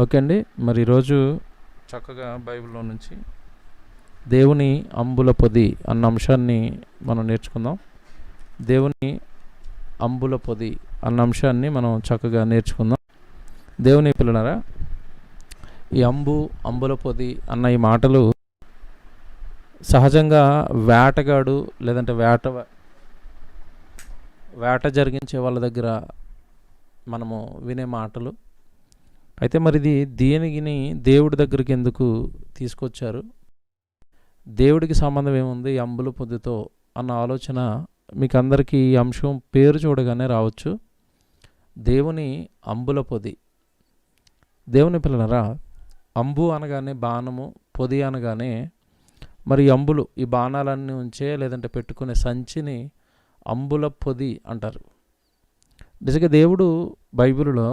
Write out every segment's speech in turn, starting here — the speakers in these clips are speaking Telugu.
ఓకే అండి. మరి ఈరోజు చక్కగా బైబిల్‌లో నుంచి దేవుని అంబుల పొది అన్న అంశాన్ని మనం నేర్చుకుందాం. దేవుని అంబుల పొది అన్న అంశాన్ని మనం చక్కగా నేర్చుకుందాం. దేవుని పిల్లలారా, ఈ అంబుల పొది అన్న ఈ మాటలు సహజంగా వేటగాడు లేదంటే వేట జరిగించే వాళ్ళ దగ్గర మనము వినే మాటలు. అయితే మరి ఇది దీనిని దేవుడి దగ్గరికి ఎందుకు తీసుకొచ్చారు, దేవుడికి సంబంధం ఏముంది ఈ అంబుల పొద్దుతో అన్న ఆలోచన మీకు అందరికీ ఈ అంశం పేరు చూడగానే రావచ్చు. దేవుని అంబుల పొది. దేవుని పిల్లలరా, అంబు అనగానే బాణము, పొది అనగానే మరి అంబులు, ఈ బాణాలన్నీ ఉంచే లేదంటే పెట్టుకునే సంచిని అంబుల పొది అంటారు. నిజంగా దేవుడు బైబిల్లో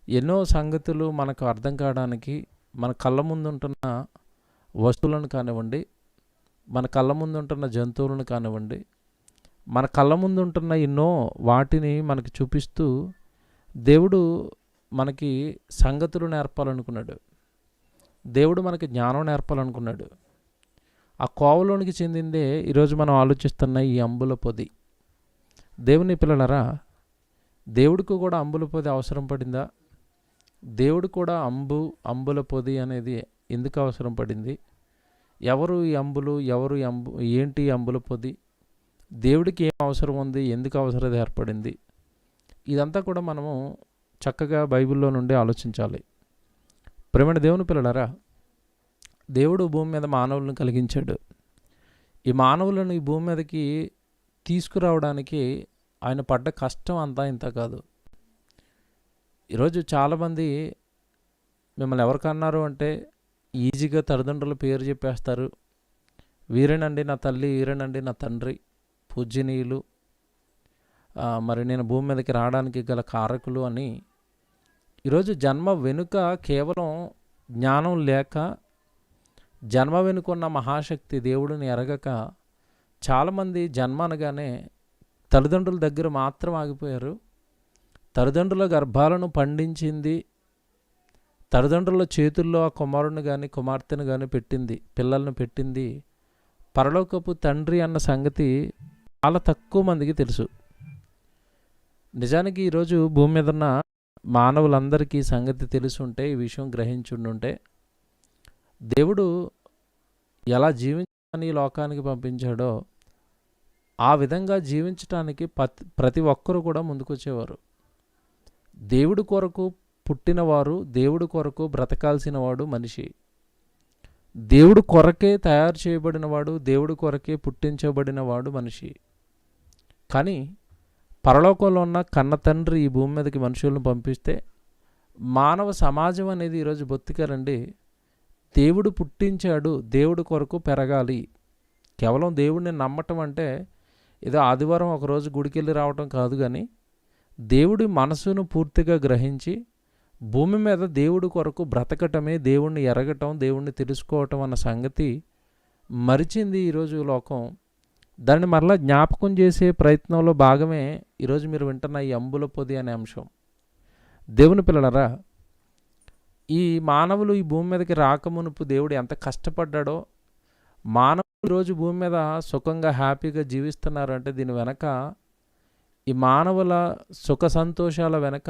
ఎన్నో సంగతులు మనకు అర్థం కావడానికి, మన కళ్ళ ముందు ఉంటున్న వస్తువులను కానివ్వండి, మన కళ్ళ ముందు ఉంటున్న జంతువులను కానివ్వండి, మన కళ్ళ ముందు ఉంటున్న ఎన్నో వాటిని మనకి చూపిస్తూ దేవుడు మనకి సంగతులు నేర్పాలనుకున్నాడు. దేవుడు మనకి జ్ఞానం నేర్పాలనుకున్నాడు. ఆ కోవలోనికి చెందిందే ఈరోజు మనం ఆలోచిస్తున్న ఈ అంబుల పొది. దేవుని పిల్లలరా, దేవుడికి కూడా అంబుల పొది అవసరం పడిందా? దేవుడు కూడా అంబుల పొది అనేది ఎందుకు అవసరం పడింది? ఎవరు ఈ అంబులు, ఎవరు ఏంటి ఈ అంబుల పొది? దేవుడికి ఏం అవసరం ఉంది, ఎందుకు అవసరం ఏర్పడింది? ఇదంతా కూడా మనము చక్కగా బైబిల్లో నుండి ఆలోచించాలి. ప్రేమైన దేవుని పిల్లలారా, దేవుడు భూమి మీద మానవులను కలిగించాడు. ఈ మానవులను ఈ భూమి మీదకి తీసుకురావడానికి ఆయన పడ్డ కష్టం అంతా ఇంత కాదు. ఈరోజు చాలామంది మిమ్మల్ని ఎవరికన్నారు అంటే ఈజీగా తల్లిదండ్రుల పేరు చెప్పేస్తారు. వీరేనండి నా తల్లి, వీరేనండి నా తండ్రి, పూజ్యనీయులు, మరి నేను భూమి మీదకి రావడానికి గల కారకులు అని. ఈరోజు జన్మ వెనుక కేవలం జ్ఞానం లేక, జన్మ వెనుకున్న మహాశక్తి దేవుడిని ఎరగక చాలామంది జన్మ అనగానే తల్లిదండ్రుల దగ్గర మాత్రం ఆగిపోయారు. తల్లిదండ్రుల గర్భాలను పండించింది, తల్లిదండ్రుల చేతుల్లో ఆ కుమారుని కానీ కుమార్తెను కానీ పెట్టింది, పిల్లలను పెట్టింది పరలోకపు తండ్రి అన్న సంగతి చాలా తక్కువ మందికి తెలుసు. నిజానికి ఈరోజు భూమి మీద ఉన్న మానవులందరికీ సంగతి తెలుసుంటే, ఈ విషయం గ్రహించుండుంటే, దేవుడు ఎలా జీవించాలని లోకానికి పంపించాడో ఆ విధంగా జీవించటానికి ప్రతి ఒక్కరూ కూడా ముందుకొచ్చేవారు. దేవుడి కొరకు పుట్టినవారు, దేవుడి కొరకు బ్రతకాల్సిన వాడు మనిషి. దేవుడు కొరకే తయారు చేయబడినవాడు, దేవుడి కొరకే పుట్టించబడినవాడు మనిషి. కానీ పరలోకంలో ఉన్న కన్న తండ్రి ఈ భూమి మీదకి మనుషులను పంపిస్తే మానవ సమాజం అనేది ఈరోజు బొత్తికరండి. దేవుడు పుట్టించాడు, దేవుడి కొరకు పెరగాలి. కేవలం దేవుడిని నమ్మటం అంటే ఏదో ఆదివారం ఒకరోజు గుడికెళ్ళి రావటం కాదు, కానీ దేవుడి మనసును పూర్తిగా గ్రహించి భూమి మీద దేవుడి కొరకు బ్రతకటమే, దేవుణ్ణి ఎరగటం, దేవుణ్ణి తెలుసుకోవటం అన్న సంగతి మరిచింది ఈరోజు లోకం. దాన్ని మరలా జ్ఞాపకం చేసే ప్రయత్నంలో భాగమే ఈరోజు మీరు వింటున్న ఈ అంబుల పొది అనే అంశం. దేవుని పిల్లలరా, ఈ మానవులు ఈ భూమి మీదకి రాకమునుపు దేవుడు ఎంత కష్టపడ్డాడో, మానవులు ఈరోజు భూమి మీద సుఖంగా హ్యాపీగా జీవిస్తున్నారంటే దీని వెనక, ఈ మానవుల సుఖ సంతోషాల వెనక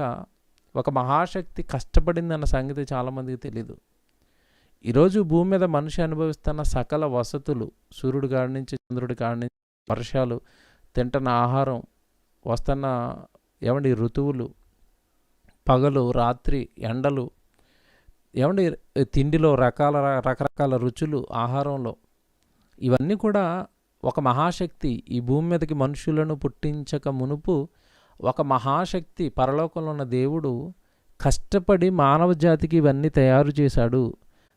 ఒక మహాశక్తి కష్టపడిందన్న సంగతి చాలామందికి తెలీదు. ఈరోజు భూమి మీద మనిషి అనుభవిస్తున్న సకల వసతులు, సూర్యుడి కాడి నుంచి చంద్రుడి కాడి నుంచి వర్షాలు, తింటున్న ఆహారం, వస్తున్న ఋతువులు, పగలు రాత్రి, ఎండలు, తిండిలో రకరకాల రుచులు, ఆహారంలో, ఇవన్నీ కూడా ఒక మహాశక్తి ఈ భూమి మీదకి మనుషులను పుట్టించక మునుపు ఒక మహాశక్తి పరలోకంలో ఉన్న దేవుడు కష్టపడి మానవ జాతికి ఇవన్నీ తయారు చేశాడు.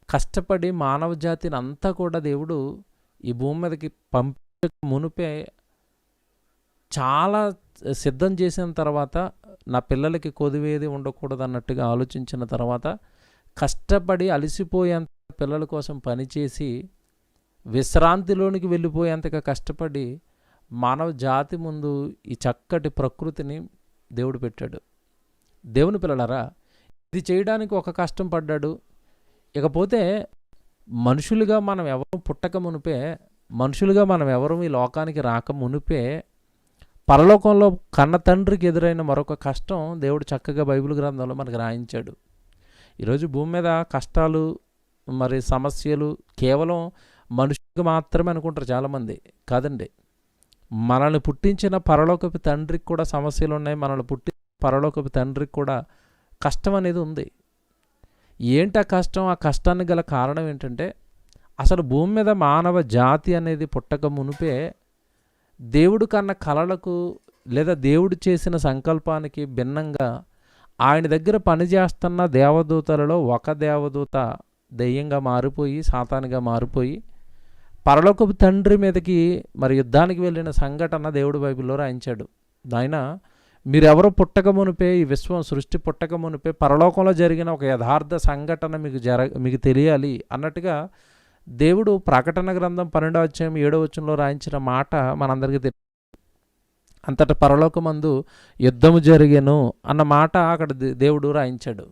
కష్టపడి మానవ జాతిని అంతా కూడా దేవుడు ఈ భూమి మీదకి పంపించక మునుపే చాలా సిద్ధం చేసిన తర్వాత, నా పిల్లలకి కొదివేది ఉండకూడదు అన్నట్టుగా ఆలోచించిన తర్వాత, కష్టపడి అలసిపోయేంత పిల్లల కోసం పనిచేసి విశ్రాంతిలోనికి వెళ్ళిపోయేంతగా కష్టపడి మానవ జాతి ముందు ఈ చక్కటి ప్రకృతిని దేవుడు పెట్టాడు. దేవుని పిల్లలారా, ఇది చేయడానికి ఒక కష్టం పడ్డాడు. ఇకపోతే మనుషులుగా మనం ఎవరు పుట్టక మునిపే, మనుషులుగా మనం ఎవరు ఈ లోకానికి రాక మునిపే పరలోకంలో కన్న తండ్రికి ఎదురైన మరొక కష్టం దేవుడు చక్కగా బైబిల్ గ్రంథంలో మనకు రాయించాడు. ఈరోజు భూమి మీద కష్టాలు మరి సమస్యలు కేవలం మనుషులకు మాత్రమే అనుకుంటారు చాలామంది. కాదండి, మనల్ని పుట్టించిన పరలోకపు తండ్రికి కూడా సమస్యలు ఉన్నాయి. మనల్ని పుట్టించిన పరలోకపు తండ్రికి కూడా కష్టం అనేది ఉంది. ఏంటి ఆ కష్టం? ఆ కష్టానికి గల కారణం ఏంటంటే, అసలు భూమి మీద మానవ జాతి అనేది పుట్టక మునిపే దేవుడు కన్న కలలకు లేదా దేవుడు చేసిన సంకల్పానికి భిన్నంగా ఆయన దగ్గర పనిచేస్తున్న దేవదూతలలో ఒక దేవదూత దెయ్యంగా మారిపోయి, సాతానుగా మారిపోయి పరలోకపు తండ్రి మీదకి మరి యుద్ధానికి వెళ్ళిన సంఘటన దేవుడు బైబిల్లో రాయించాడు. నాయన, మీరెవరో పుట్టక మునిపే, ఈ విశ్వం సృష్టి పుట్టక మునిపే పరలోకంలో జరిగిన ఒక యథార్థ సంఘటన మీకు తెలియాలి అన్నట్టుగా దేవుడు ప్రకటన గ్రంథం 12వ అధ్యాయం 7వ వచనంలో రాయించిన మాట మనందరికీ తెలియదు. అంతటా పరలోకమందు యుద్ధము జరిగెను అన్న మాట అక్కడ దేవుడు రాయించాడు.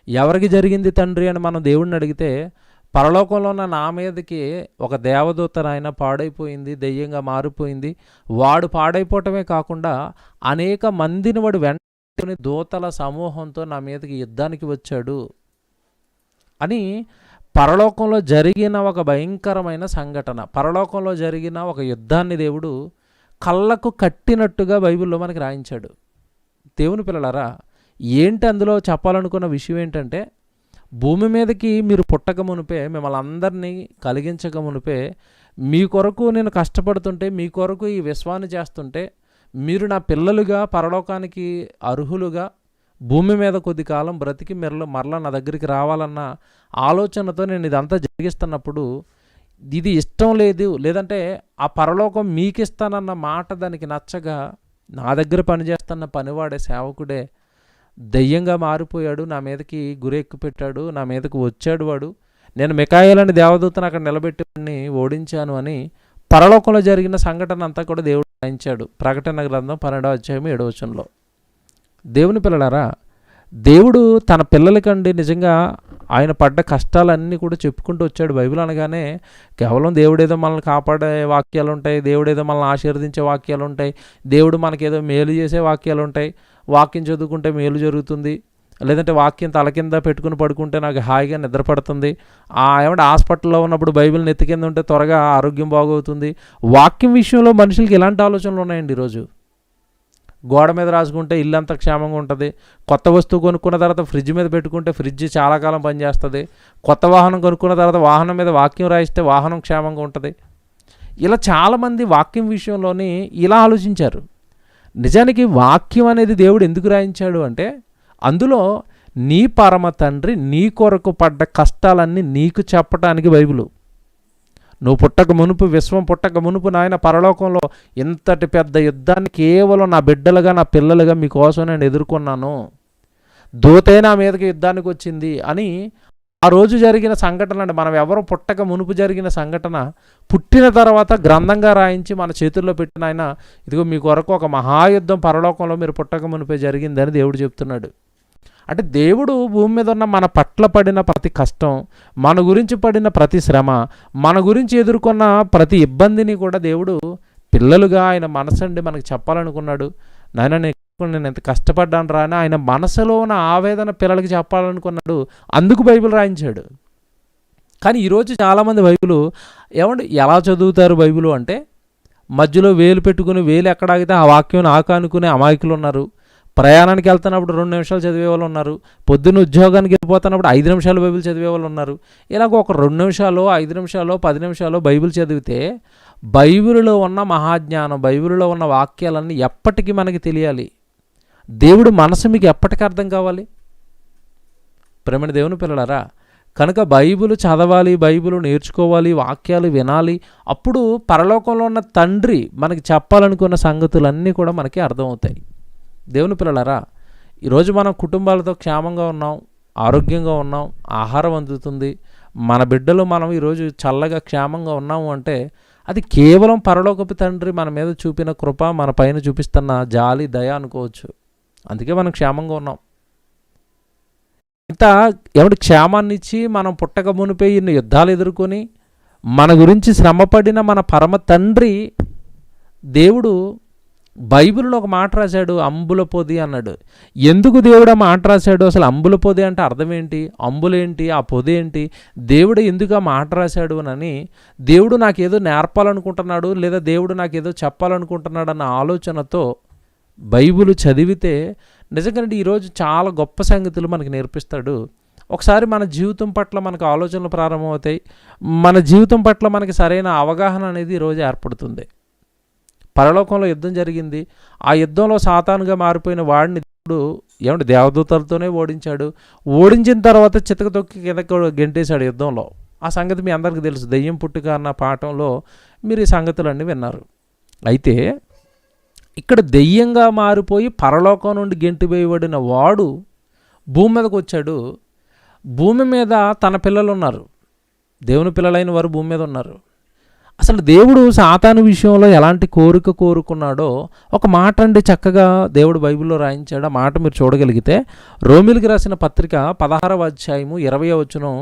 ఎవరికి జరిగింది తండ్రి అని మనం దేవుడిని అడిగితే, పరలోకంలో ఉన్న నా మీదకి ఒక దేవదూత నాయన పాడైపోయింది, దెయ్యంగా మారిపోయింది. వాడు పాడైపోవటమే కాకుండా అనేక మందిని వాడు వెంటనే దూతల సమూహంతో నా మీదకి యుద్ధానికి వచ్చాడు అని పరలోకంలో జరిగిన ఒక భయంకరమైన సంఘటన, పరలోకంలో జరిగిన ఒక యుద్ధాన్ని దేవుడు కళ్ళకు కట్టినట్టుగా బైబిల్లో మనకి రాయించాడు. దేవుని పిల్లలారా, ఏంటి అందులో చెప్పాలనుకున్న విషయం ఏంటంటే, భూమి మీదకి మీరు పుట్టక మునిపే, మిమ్మల్ని అందరినీ కలిగించక మునిపే మీ కొరకు నేను కష్టపడుతుంటే, మీ కొరకు ఈ విశ్వాన్ని చేస్తుంటే, మీరు నా పిల్లలుగా పరలోకానికి అర్హులుగా భూమి మీద కొద్ది కాలం బ్రతికి మరలా నా దగ్గరికి రావాలన్న ఆలోచనతో నేను ఇదంతా జరిగిస్తున్నప్పుడు, ఇది ఇష్టం లేదు, లేదంటే ఆ పరలోకం మీకు ఇస్తానన్న మాట దానికి నచ్చగా నా దగ్గర పనిచేస్తున్న పనివాడే సేవకుడే దెయ్యంగా మారిపోయాడు, నా మీదకి గురెక్కి పెట్టాడు, నా మీదకి వచ్చాడు వాడు. నేను మికాయేలని దేవదూతను అక్కడ నిలబెట్టి ఓడించాను అని పరలోకంలో జరిగిన సంఘటన అంతా కూడా దేవుడు రాయించాడు. ప్రకటన గ్రంథం 12వ అధ్యాయం 7వ వచనంలో. దేవుని పిల్లలారా, దేవుడు తన పిల్లలకండి నిజంగా ఆయన పడ్డ కష్టాలన్నీ కూడా చెప్పుకుంటూ వచ్చాడు. బైబిల్ అనగానే కేవలం దేవుడేదో మనల్ని కాపాడే వాక్యాలు ఉంటాయి, దేవుడేదో మనల్ని ఆశీర్వదించే వాక్యాలు ఉంటాయి, దేవుడు మనకేదో మేలు చేసే వాక్యాలు ఉంటాయి. వాక్యం చదువుకుంటే మేలు జరుగుతుంది, లేదంటే వాక్యం తల కింద పెట్టుకుని పడుకుంటే నాకు హాయిగా నిద్ర పడుతుంది, ఏమంటే హాస్పిటల్లో ఉన్నప్పుడు బైబిల్ని ఎత్తి కింద ఉంటే త్వరగా ఆరోగ్యం బాగవుతుంది. వాక్యం విషయంలో మనుషులకి ఎలాంటి ఆలోచనలు ఉన్నాయండి ఈరోజు? గోడ మీద రాసుకుంటే ఇల్లంతా క్షేమంగా ఉంటుంది, కొత్త వస్తువు కొనుక్కున్న తర్వాత ఫ్రిడ్జ్ మీద పెట్టుకుంటే ఫ్రిడ్జ్ చాలా కాలం పనిచేస్తుంది, కొత్త వాహనం కొనుక్కున్న తర్వాత వాహనం మీద వాక్యం రాయిస్తే వాహనం క్షేమంగా ఉంటుంది. ఇలా చాలామంది వాక్యం విషయంలోని ఇలా ఆలోచించారు. నిజానికి వాక్యం అనేది దేవుడు ఎందుకు రాయించాడు అంటే, అందులో నీ పరమ తండ్రి నీ కొరకు పడ్డ కష్టాలన్నీ నీకు చెప్పటానికి బైబిలు. నువ్వు పుట్టక మునుపు, విశ్వం పుట్టక మునుపు నాయన పరలోకంలో ఇంతటి పెద్ద యుద్ధాన్ని కేవలం నా బిడ్డలుగా నా పిల్లలుగా మీకోసం నేను ఎదుర్కొన్నాను, దూతే నా మీదకి యుద్ధానికి వచ్చింది అని ఆ రోజు జరిగిన సంఘటన అంటే మనం ఎవరు పుట్టక మునుపు జరిగిన సంఘటన పుట్టిన తర్వాత గ్రంథంగా రాయించి మన చేతుల్లో పెట్టిన ఆయన, ఇదిగో మీ కొరకు ఒక మహాయుద్ధం పరలోకంలో మీరు పుట్టక మునిపే జరిగిందని దేవుడు చెప్తున్నాడు. అంటే దేవుడు భూమి మీద ఉన్న మన పట్ల పడిన ప్రతి కష్టం, మన గురించి పడిన ప్రతి శ్రమ, మన గురించి ఎదుర్కొన్న ప్రతి ఇబ్బందిని కూడా దేవుడు పిల్లలుగా ఆయన మనసండి మనకు చెప్పాలనుకున్నాడు. నాయన నేను ఎంత కష్టపడ్డాను రా అని ఆయన మనసులో ఉన్న ఆవేదన పిల్లలకి చెప్పాలనుకున్నాడు. అందుకు బైబిల్ రాయించాడు. కానీ ఈరోజు చాలామంది బైబిల్ ఎలా చదువుతారు బైబిల్ అంటే, మధ్యలో వేలు పెట్టుకుని వేలు ఎక్కడాగితే ఆ వాక్యం నాకు అనుకునే అమాయకులు ఉన్నారు. ప్రయాణానికి వెళ్తున్నప్పుడు 2 నిమిషాలు చదివే వాళ్ళు ఉన్నారు. పొద్దున్న ఉద్యోగానికి వెళ్ళిపోతున్నప్పుడు 5 నిమిషాలు బైబిల్ చదివే వాళ్ళు ఉన్నారు. ఇలాగ ఒక 2 నిమిషాలు, 5 నిమిషాలు, 10 నిమిషాలు బైబిల్ చదివితే బైబిల్లో ఉన్న మహాజ్ఞానం, బైబిల్లో ఉన్న వాక్యాలన్నీ ఎప్పటికీ మనకి తెలియాలి. దేవుడు మనసు మీకు ఎప్పటికీ అర్థం కావాలి. ప్రేమని దేవుని పిల్లలారా, కనుక బైబిల్ చదవాలి, బైబిల్ నేర్చుకోవాలి, వాక్యాలు వినాలి. అప్పుడు పరలోకంలో ఉన్న తండ్రి మనకి చెప్పాలనుకున్న సంగతులన్నీ కూడా మనకి అర్థమవుతాయి. దేవుని పిల్లలారా, ఈరోజు మనం కుటుంబాలతో క్షేమంగా ఉన్నాం, ఆరోగ్యంగా ఉన్నాం, ఆహారం అందుతుంది, మన బిడ్డలు మనం ఈరోజు చల్లగా క్షేమంగా ఉన్నాము అంటే అది కేవలం పరలోకపు తండ్రి మన మీద చూపిన కృప, మన పైన చూపిస్తున్న జాలి, దయ అనుకోవచ్చు. అందుకే మనం క్షేమంగా ఉన్నాం. ఇంత ఎవడి క్షేమాన్ని ఇచ్చి మనం పుట్టక మునిపే ఇన్ని యుద్ధాలు ఎదుర్కొని మన గురించి శ్రమపడిన మన పరమ తండ్రి దేవుడు బైబిల్లో ఒక మాట రాశాడు, అంబుల పొది అన్నాడు. ఎందుకు దేవుడు ఆ మాట రాశాడు? అసలు అంబుల పొది అంటే అర్థం ఏంటి? అంబులేంటి? ఆ పొది ఏంటి? దేవుడు ఎందుకు ఆ మాట రాశాడు అని, దేవుడు నాకేదో నేర్పాలనుకుంటున్నాడు లేదా దేవుడు నాకేదో చెప్పాలనుకుంటున్నాడు అన్న ఆలోచనతో బైబిల్ చదివితే నిజంగానే ఈరోజు చాలా గొప్ప సంగతులు మనకి నేర్పిస్తాడు. ఒకసారి మన జీవితం పట్ల మనకు ఆలోచనలు ప్రారంభమవుతాయి. మన జీవితం పట్ల మనకి సరైన అవగాహన అనేది ఈరోజు ఏర్పడుతుంది. పరలోకంలో యుద్ధం జరిగింది. ఆ యుద్ధంలో సాతానుగా మారిపోయిన వాడిని దేవుడు దేవదూతలతోనే ఓడించాడు. ఓడించిన తర్వాత చితక తొక్కి కిందకు గెంటేశాడు యుద్ధంలో. ఆ సంగతి మీ అందరికీ తెలుసు. దెయ్యం పుట్టుక అన్న పాఠంలో మీరు ఈ సంగతులన్నీ విన్నారు. అయితే ఇక్కడ దెయ్యంగా మారిపోయి పరలోకం నుండి గెంటివేయబడిన వాడు భూమి మీదకి వచ్చాడు. భూమి మీద తన పిల్లలు ఉన్నారు. దేవుని పిల్లలైన వారు భూమి మీద ఉన్నారు. అసలు దేవుడు సాతాను విషయంలో ఎలాంటి కోరిక కోరుకున్నాడో ఒక మాట అండి చక్కగా దేవుడు బైబిల్లో రాయించాడు. ఆ మాట మీరు చూడగలిగితే రోమిలికి రాసిన పత్రిక 16వ అధ్యాయము 20వ వచనం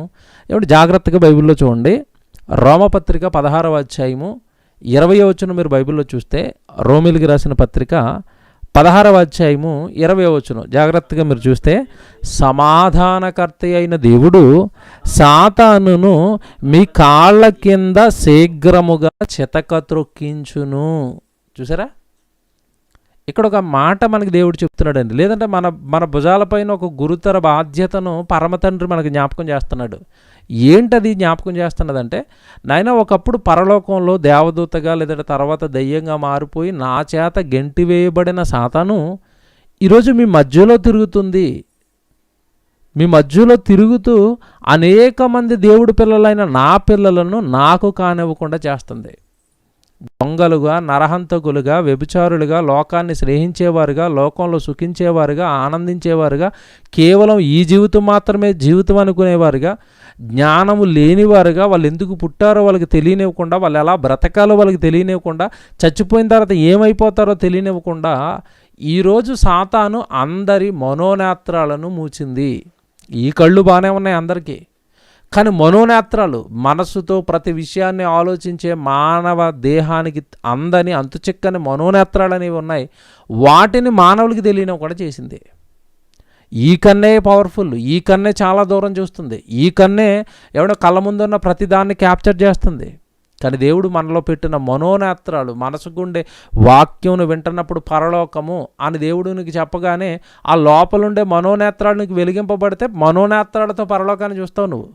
ఏమంటే జాగ్రత్తగా బైబిల్లో చూడండి. రోమపత్రిక 16వ అధ్యాయము 20వ వచనం మీరు బైబిల్లో చూస్తే రోమిలికి రాసిన పత్రిక 16వ అధ్యాయము 20వ వచనం జాగ్రత్తగా మీరు చూస్తే, సమాధానకర్త అయిన దేవుడు సాతానును మీ కాళ్ళ కింద శీఘ్రముగా చితకత్రొక్కించును. చూసారా? ఇక్కడ ఒక మాట మనకి దేవుడు చెప్తున్నాడండి. లేదంటే మన భుజాలపైన ఒక గురుతర బాధ్యతను పరమతండ్రి మనకు జ్ఞాపకం చేస్తున్నాడు. ఏంటది జ్ఞాపకం చేస్తున్నదంటే, నాయన ఒకప్పుడు పరలోకంలో దేవదూతగా లేదంటే తర్వాత దయ్యంగా మారిపోయి నా చేత గెంటివేయబడిన సాతాను ఈరోజు మీ మధ్యలో తిరుగుతుంది. మీ మధ్యలో తిరుగుతూ అనేక మంది దేవుడి పిల్లలైన నా పిల్లలను నాకు కానివ్వకుండా చేస్తుంది. దొంగలుగా, నరహంతకులుగా, వ్యభిచారులుగా, లోకాన్ని స్నేహించేవారుగా, లోకంలో సుఖించేవారుగా, ఆనందించేవారుగా, కేవలం ఈ జీవితం మాత్రమే జీవితం అనుకునేవారుగా, జ్ఞానము లేనివారుగా, వాళ్ళు ఎందుకు పుట్టారో వాళ్ళకి తెలియనివ్వకుండా, వాళ్ళు ఎలా బ్రతకాలో వాళ్ళకి తెలియనివ్వకుండా, చచ్చిపోయిన తర్వాత ఏమైపోతారో తెలియనివ్వకుండా ఈరోజు సాతాను అందరి మనోనేత్రాలను మూచింది. ఈ కళ్ళు బాగానే ఉన్నాయి అందరికీ, కానీ మనోనేత్రాలు మనస్సుతో ప్రతి విషయాన్ని ఆలోచించే మానవ దేహానికి అందని అంతుచిక్కని మనోనేత్రాలు అనేవి ఉన్నాయి. వాటిని మానవులకి తెలియనివ్వకుండా చేసింది. ఈ కన్నే పవర్ఫుల్, ఈ కన్నే చాలా దూరం చూస్తుంది, ఈ కన్నే ఎవడో కళ్ళ ముందున్న ప్రతిదాన్ని క్యాప్చర్ చేస్తుంది. కానీ దేవుడు మనలో పెట్టిన మనోనేత్రాలు, మనసుకుండే వాక్యం వింటున్నప్పుడు పరలోకము అని దేవుడు నీకు చెప్పగానే ఆ లోపలుండే మనోనేత్రాలు నీకు వెలిగింపబడితే మనోనేత్రాలతో పరలోకాన్ని చూస్తావు. నువ్వు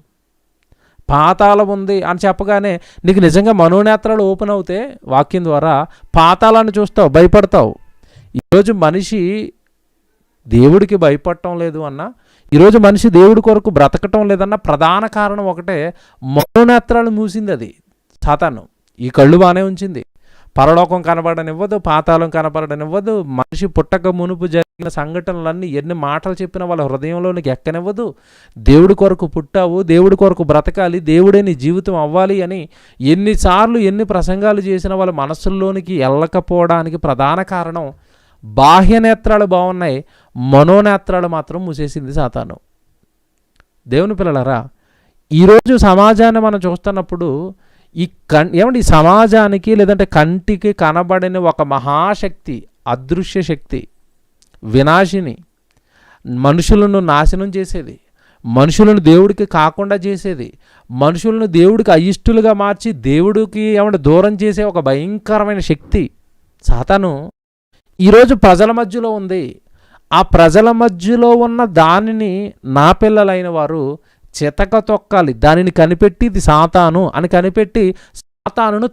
పాతాళం ఉంది అని చెప్పగానే నీకు నిజంగా మనోనేత్రాలు ఓపెన్ అవుతే వాక్యం ద్వారా పాతాళాన్ని చూస్తావు, భయపడతావు. ఈరోజు మనిషి దేవుడికి భయపడటం లేదు అన్న, ఈరోజు మనిషి దేవుడి కొరకు బ్రతకటం లేదన్న ప్రధాన కారణం ఒకటే, మనోనేత్రాలు మూసింది అది సాతాను. ఈ కళ్ళు బాగానే ఉంచింది, పరలోకం కనబడనివ్వదు, పాతాళం కనబడనివ్వదు. మనిషి పుట్టక మునుపు జరిగిన సంఘటనలన్నీ ఎన్ని మాటలు చెప్పినా వాళ్ళ హృదయంలోనికి ఎక్కనివ్వదు. దేవుడి కొరకు పుట్టావు, దేవుడి కొరకు బ్రతకాలి, దేవుడే నీ జీవితం అవ్వాలి అని ఎన్నిసార్లు ఎన్ని ప్రసంగాలు చేసినా వాళ్ళ మనస్సుల్లోనికి వెళ్ళకపోవడానికి ప్రధాన కారణం బాహ్య నేత్రాలు బాగున్నాయి, మనోనేత్రాలు మాత్రం మూసేసింది సాతాను. దేవుని పిల్లలారా, ఈరోజు సమాజాన్ని మనం చూస్తున్నప్పుడు ఈ సమాజానికి లేదంటే కంటికి కనబడని ఒక మహాశక్తి, అదృశ్య శక్తి, వినాశిని, మనుషులను నాశనం చేసేది, మనుషులను దేవుడికి కాకుండా చేసేది, మనుషులను దేవుడికి అయిష్టులుగా మార్చి దేవుడికి దూరం చేసే ఒక భయంకరమైన శక్తి సాతాను ఈరోజు ప్రజల మధ్యలో ఉంది. ఆ ప్రజల మధ్యలో ఉన్న దానిని నా పిల్లలైన వారు చితక తొక్కాలి. దానిని కనిపెట్టి ఇది సాతాను అని కనిపెట్టి సాతానును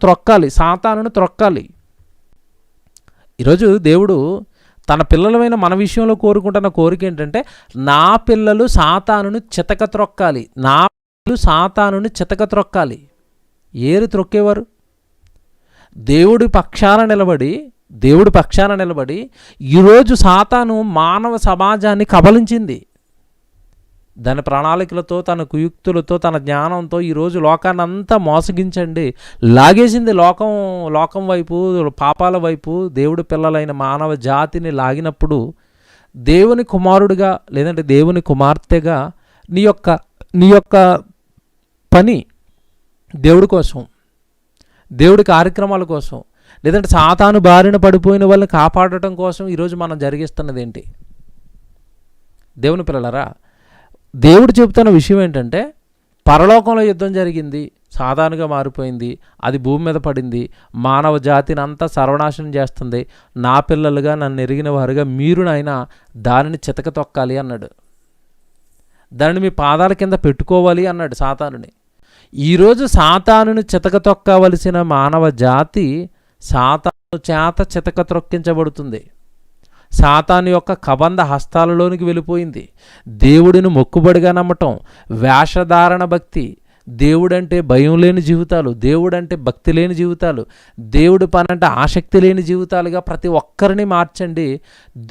త్రొక్కాలి. ఈరోజు దేవుడు తన పిల్లలమైన మన విషయంలో కోరుకుంటున్న కోరిక ఏంటంటే, నా పిల్లలు సాతానును చితక త్రొక్కాలి, నా పిల్లలు సాతానుని చితక త్రొక్కాలి. ఏరు త్రొక్కేవారు? దేవుడి పక్షాన నిలబడి ఈరోజు సాతాను మానవ సమాజాన్ని కబలించింది. దాని ప్రణాళికలతో, తన కుయుక్తులతో, తన జ్ఞానంతో ఈరోజు లోకాన్ని అంతా మోసగించండి లాగేసింది. లోకం వైపు, పాపాల వైపు దేవుడి పిల్లలైన మానవ జాతిని లాగినప్పుడు దేవుని కుమారుడిగా లేదంటే దేవుని కుమార్తెగా నీ యొక్క పని దేవుడి కోసం, దేవుడి కార్యక్రమాల కోసం, లేదంటే సాతాను బారిన పడిపోయిన వాళ్ళని కాపాడటం కోసం ఈరోజు మనం జరిగిస్తున్నది ఏంటి? దేవుని పిల్లలారా, దేవుడు చెబుతున్న విషయం ఏంటంటే, పరలోకంలో యుద్ధం జరిగింది, సాధారణంగా మారిపోయింది, అది భూమి మీద పడింది, మానవ జాతిని అంతా సర్వనాశనం చేస్తుంది. నా పిల్లలుగా, నన్ను ఎరిగిన వారుగా మీరు నాయన దానిని చితక తొక్కాలి అన్నాడు. దానిని మీ పాదాల కింద పెట్టుకోవాలి అన్నాడు సాతానుని. ఈరోజు సాతానుని చితక తొక్కవలసిన మానవ జాతి సాతాను చేత చితక త్రొక్కించబడుతుంది. సాతాను యొక్క కబంధ హస్తాలలోనికి వెళ్ళిపోయింది. దేవుడిని మొక్కుబడిగా నమ్మటం, వేషధారణ భక్తి, దేవుడంటే భయం లేని జీవితాలు, దేవుడంటే భక్తి లేని జీవితాలు, దేవుడి పని అంటే ఆసక్తి లేని జీవితాలుగా ప్రతి ఒక్కరిని మార్చండి.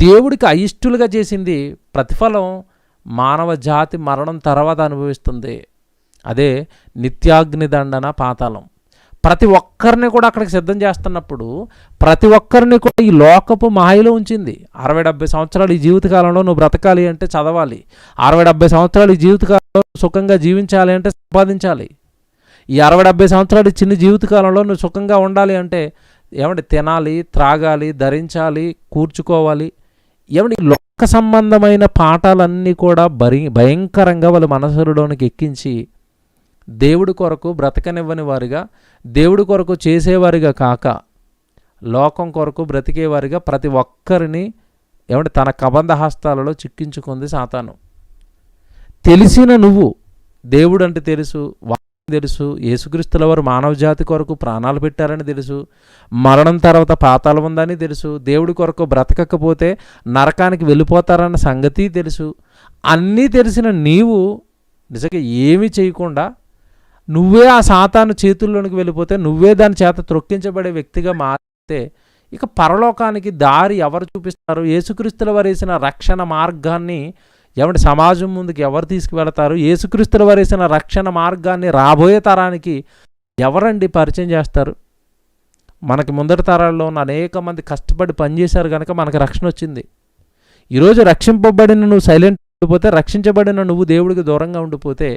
దేవుడికి అయిష్టులుగా చేసింది ప్రతిఫలం మానవ జాతి మరణం తర్వాత అనుభవిస్తుంది. అదే నిత్యాగ్ని దండన, పాతాళం. ప్రతి ఒక్కరిని కూడా అక్కడికి సిద్ధం చేస్తున్నప్పుడు ప్రతి ఒక్కరిని కూడా ఈ లోకపు మాయలో ఉంచింది. 60-70 సంవత్సరాలు ఈ జీవితకాలంలో నువ్వు బ్రతకాలి అంటే చదవాలి. 60-70 సంవత్సరాలు ఈ జీవితకాలంలో సుఖంగా జీవించాలి అంటే సంపాదించాలి. ఈ 60-70 సంవత్సరాలు చిన్న జీవితకాలంలో నువ్వు సుఖంగా ఉండాలి అంటే ఏమంటే తినాలి, త్రాగాలి, ధరించాలి, కూర్చుకోవాలి. ఏమంటే లోక సంబంధమైన పాఠాలన్నీ కూడా భయంకరంగా వాళ్ళ మనసులోనికి ఎక్కించి దేవుడి కొరకు బ్రతకనివ్వని వారిగా, దేవుడి కొరకు చేసేవారిగా కాక లోకం కొరకు బ్రతికేవారిగా ప్రతి ఒక్కరిని ఏమంటే తన కబంధ హస్తాలలో చిక్కించుకుంది సాతాను. తెలిసిన నువ్వు దేవుడు అంటే తెలుసు, తెలుసు, యేసుక్రీస్తుల వారు మానవ జాతి కొరకు ప్రాణాలు పెట్టారని తెలుసు, మరణం తర్వాత పాతాళం ఉందని తెలుసు, దేవుడి కొరకు బ్రతకకపోతే నరకానికి వెళ్ళిపోతారన్న సంగతి తెలుసు. అన్నీ తెలిసిన నీవు నిజంగా ఏమీ చేయకుండా నువ్వే ఆ సాతాను చేతుల్లోనికి వెళ్ళిపోతే, నువ్వే దాని చేత త్రొక్కించబడే వ్యక్తిగా మారితే ఇక పరలోకానికి దారి ఎవరు చూపిస్తారు? యేసుక్రీస్తుల వారు వేసిన రక్షణ మార్గాన్ని ఏమంటే సమాజం ముందుకు ఎవరు తీసుకువెళతారు? యేసుక్రీస్తుల వారు వేసిన రక్షణ మార్గాన్ని రాబోయే తరానికి ఎవరండి పరిచయం చేస్తారు? మనకి ముందటి తరాల్లో ఉన్న అనేక మంది కష్టపడి పనిచేశారు కనుక మనకు రక్షణ వచ్చింది. ఈరోజు రక్షింపబడిన నువ్వు సైలెంట్ ఉండిపోతే, రక్షించబడిన నువ్వు దేవుడికి దూరంగా ఉండిపోతే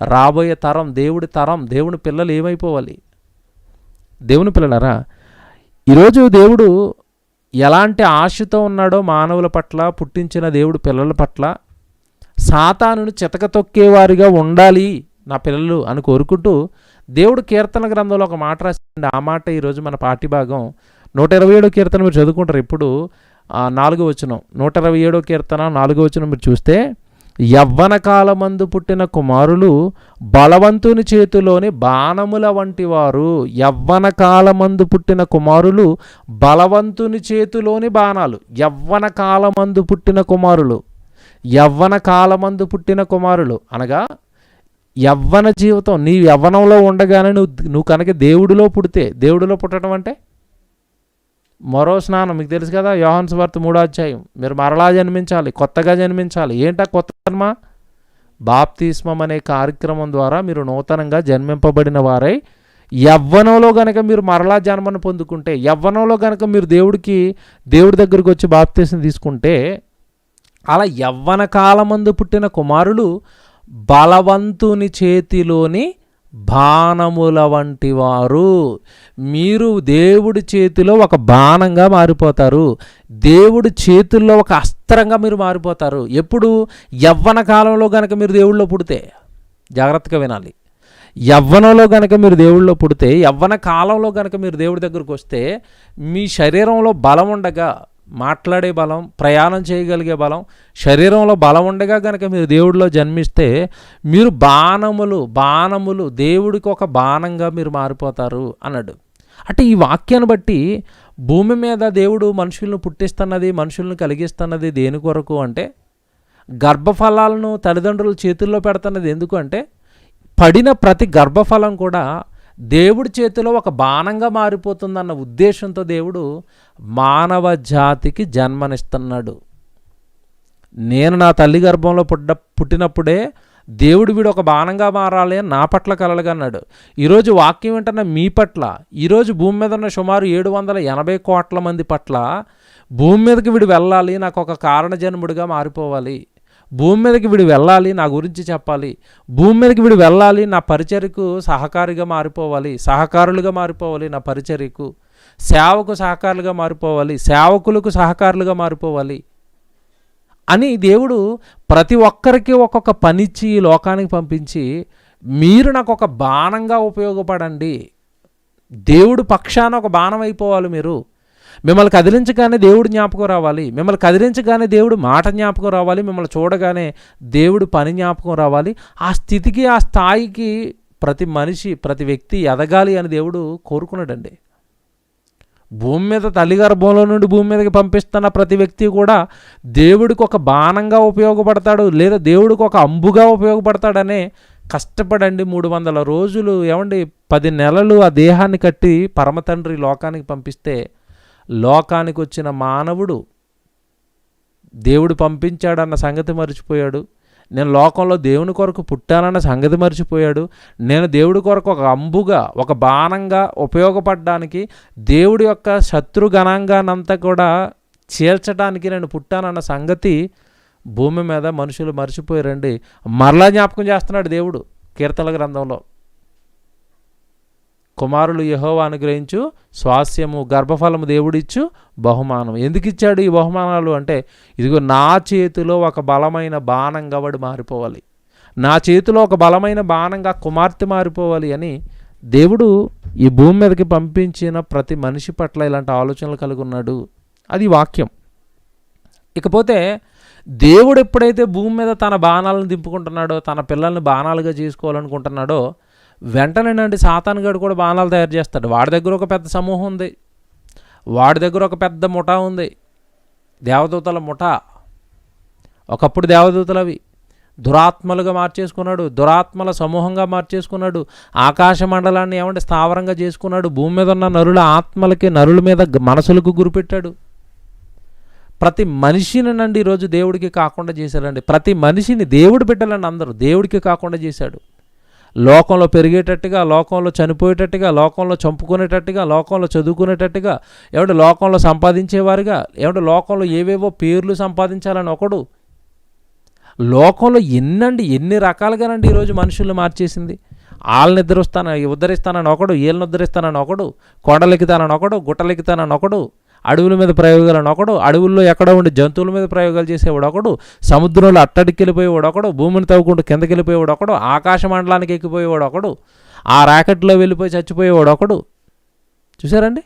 రాబోయే తరం, దేవుని పిల్లలు ఏమైపోవాలి? దేవుని పిల్లలారా, ఈరోజు దేవుడు ఎలాంటి ఆశతో ఉన్నాడో మానవుల పట్ల, పుట్టించిన దేవుడు పిల్లల పట్ల, సాతానును చితక తొక్కేవారిగా ఉండాలి నా పిల్లలు అని కోరుకుంటూ దేవుడు కీర్తన గ్రంథంలో ఒక మాట రాసింది. ఆ మాట ఈరోజు మన పాఠ్యభాగం. 127వ కీర్తన మీరు చదువుకుంటారు. ఇప్పుడు 4వ వచనం, 127వ కీర్తన 4వ వచనం మీరు చూస్తే, యవ్వన కాలమందు పుట్టిన కుమారులు బలవంతుని చేతిలోని బాణముల వంటి వారు. యవ్వన కాలమందు పుట్టిన కుమారులు బలవంతుని చేతిలోని బాణాలు. యవ్వన కాలమందు పుట్టిన కుమారులు, యవ్వన కాలమందు పుట్టిన కుమారులు అనగా యవ్వన జీవితం. నీ యవ్వనంలో ఉండగానే నువ్వు కనుక దేవుడిలో పుడితే, దేవుడిలో పుట్టడం అంటే మరో స్నానం. మీకు తెలుసు కదా, యోహాను సువార్త 3వ అధ్యాయం, మీరు మరలా జన్మించాలి, కొత్తగా జన్మించాలి. ఏంటా కొత్త జన్మ? బాప్తిస్మం అనే కార్యక్రమం ద్వారా మీరు నూతనంగా జన్మింపబడిన వారై యవ్వనంలో గనక మీరు మరలా జన్మను పొందుకుంటే, యవ్వనంలో గనక మీరు దేవుడి దగ్గరికి వచ్చి బాప్తిస్మం తీసుకుంటే, అలా యవ్వన కాలమందు పుట్టిన కుమారులు బలవంతుని చేతిలోని బాణముల వంటి వారు. మీరు దేవుడి చేతిలో ఒక బాణంగా మారిపోతారు. దేవుడి చేతుల్లో ఒక అస్త్రంగా మీరు మారిపోతారు. ఎప్పుడు? యవ్వన కాలంలో గనక మీరు దేవుడిలో పుడితే. జాగ్రత్తగా వినాలి. యవ్వనంలో గనక మీరు దేవుడిలో పుడితే, యవ్వన కాలంలో గనక మీరు దేవుడి దగ్గరకు వస్తే, మీ శరీరంలో బలం ఉండగా, మాట్లాడే బలం, ప్రయాణం చేయగలిగే బలం, శరీరంలో బలం ఉండగా గనక మీరు దేవుడిలో జన్మిస్తే, మీరు బాణములు దేవుడికి ఒక బాణంగా మీరు మారిపోతారు అన్నాడు. అంటే ఈ వాక్యాన్ని బట్టి భూమి మీద దేవుడు మనుషులను పుట్టిస్తున్నది, మనుషులను కలిగిస్తున్నది దేని కొరకు అంటే, గర్భఫలాలను తల్లిదండ్రుల చేతుల్లో పెడుతున్నది ఎందుకు అంటే, పడిన ప్రతి గర్భఫలం కూడా దేవుడి చేతిలో ఒక బాణంగా మారిపోతుందన్న ఉద్దేశంతో దేవుడు మానవ జాతికి జన్మనిస్తున్నాడు. నేను నా తల్లి గర్భంలో పుట్టినప్పుడే దేవుడు వీడు ఒక బాణంగా మారాలి అని నా పట్ల కలలుగన్నాడు. ఈరోజు వాక్యం ఏంటన్నా మీ పట్ల, ఈరోజు భూమి మీద ఉన్న సుమారు 780 కోట్ల మంది పట్ల భూమి మీదకి వీడు వెళ్ళాలి, నాకు ఒక కారణ జన్ముడిగా మారిపోవాలి, భూమి మీదకి వీడు వెళ్ళాలి, నా గురించి చెప్పాలి, భూమి మీదకి వీడు వెళ్ళాలి, నా పరిచర్యకు సహకారిగా మారిపోవాలి, సహకారులుగా మారిపోవాలి, నా పరిచర్యకు సేవకు సహకారులుగా మారిపోవాలి, సేవకులకు సహకారులుగా మారిపోవాలి అని దేవుడు ప్రతి ఒక్కరికి ఒక్కొక్క పనిచ్చి ఈ లోకానికి పంపించి, మీరు నాకు ఒక బాణంగా ఉపయోగపడండి, దేవుడు పక్షాన ఒక బాణం అయిపోవాలి, మీరు మిమ్మల్ని కదిలించగానే దేవుడు జ్ఞాపకం రావాలి, మిమ్మల్ని కదిలించగానే దేవుడు మాట జ్ఞాపకం రావాలి, మిమ్మల్ని చూడగానే దేవుడు పని జ్ఞాపకం రావాలి. ఆ స్థితికి, ఆ స్థాయికి ప్రతి మనిషి, ప్రతి వ్యక్తి ఎదగాలి అని దేవుడు కోరుకున్నాడండి. భూమి మీద తల్లి గర్భంలో నుండి భూమి మీదకి పంపిస్తున్న ప్రతి వ్యక్తి కూడా దేవుడికి ఒక బాణంగా ఉపయోగపడతాడు, లేదా దేవుడికి ఒక అంబుగా ఉపయోగపడతాడనే కష్టపడండి 300 రోజులు 10 నెలలు ఆ దేహాన్ని కట్టి పరమతండ్రి లోకానికి పంపిస్తే, లోకానికి వచ్చిన మానవుడు దేవుడు పంపించాడన్న సంగతి మర్చిపోయాడు. నేను లోకంలో దేవుని కొరకు పుట్టానన్న సంగతి మర్చిపోయాడు. నేను దేవుడి కొరకు ఒక అంబుగా, ఒక బాణంగా ఉపయోగపడడానికి, దేవుడి యొక్క శత్రుగణాంగానంతా కూడా చీల్చడానికి నేను పుట్టానన్న సంగతి భూమి మీద మనుషులు మర్చిపోయారండి. మరలా జ్ఞాపకం చేస్తున్నాడు దేవుడు కీర్తనల గ్రంథంలో. కుమారులు యెహోవా అనుగ్రహించు స్వాస్యము, గర్భఫలము దేవుడిచ్చు బహుమానం. ఎందుకు ఇచ్చాడు ఈ బహుమానాలు అంటే, ఇదిగో నా చేతిలో ఒక బలమైన బాణంగా వాడు మారిపోవాలి, నా చేతిలో ఒక బలమైన బాణంగా కుమార్తె మారిపోవాలి అని దేవుడు ఈ భూమి మీదకి పంపించిన ప్రతి మనిషి పట్ల ఇలాంటి ఆలోచనలు కలిగి ఉన్నాడు. అది వాక్యం. ఇకపోతే దేవుడు ఎప్పుడైతే భూమి మీద తన బాణాలను దింపుకుంటున్నాడో, తన పిల్లల్ని బాణాలుగా చేసుకోవాలనుకుంటున్నాడో, వెంటనేనండి సాతానుగాడు కూడా బాణాలు తయారు చేస్తాడు. వాడి దగ్గర ఒక పెద్ద సమూహం ఉంది, వాడి దగ్గర ఒక పెద్ద ముఠా ఉంది, దేవదూతల ముఠా. ఒకప్పుడు దేవదూతలు అవి దురాత్మలుగా మార్చేసుకున్నాడు, దురాత్మల సమూహంగా మార్చేసుకున్నాడు, ఆకాశ మండలాన్ని స్థావరంగా చేసుకున్నాడు, భూమి మీద ఉన్న నరుల ఆత్మలకి, నరుల మీద మనసులకు గురిపెట్టాడు. ప్రతి మనిషిని ఈరోజు దేవుడికి కాకుండా చేశాడండి. ప్రతి మనిషిని దేవుడు పెట్టాలండి, అందరూ దేవుడికి కాకుండా చేశాడు. లోకంలో పెరిగేటట్టుగా, లోకంలో చనిపోయేటట్టుగా, లోకంలో చంపుకునేటట్టుగా, లోకంలో చదువుకునేటట్టుగా, లోకంలో సంపాదించేవారుగా, లోకంలో ఏవేవో పేర్లు సంపాదించాలని ఒకడు, లోకంలో ఎన్ని రకాలుగానండి ఈరోజు మనుషుల్ని మార్చేసింది. వాళ్ళని ఉద్ధరిస్తానని ఒకడు, వీళ్ళని ఉద్ధరిస్తానని ఒకడు, కొండలెక్కుతానని ఒకడు, గుట్టలెక్కుతానని ఒకడు, అడవుల మీద ప్రయోగాలను ఒకడు, అడవుల్లో ఎక్కడో ఉండి జంతువుల మీద ప్రయోగాలు చేసేవాడు ఒకడు, సముద్రంలో అట్టడికెళ్ళిపోయేవాడు ఒకడు, భూమిని తవ్వుకుంటూ కిందకి వెళ్ళిపోయేవాడు ఒకడు, ఆకాశ మండలానికి ఎక్కిపోయేవాడు ఒకడు, ఆ ర్యాకెట్లో వెళ్ళిపోయి చచ్చిపోయేవాడు ఒకడు. చూసారండి,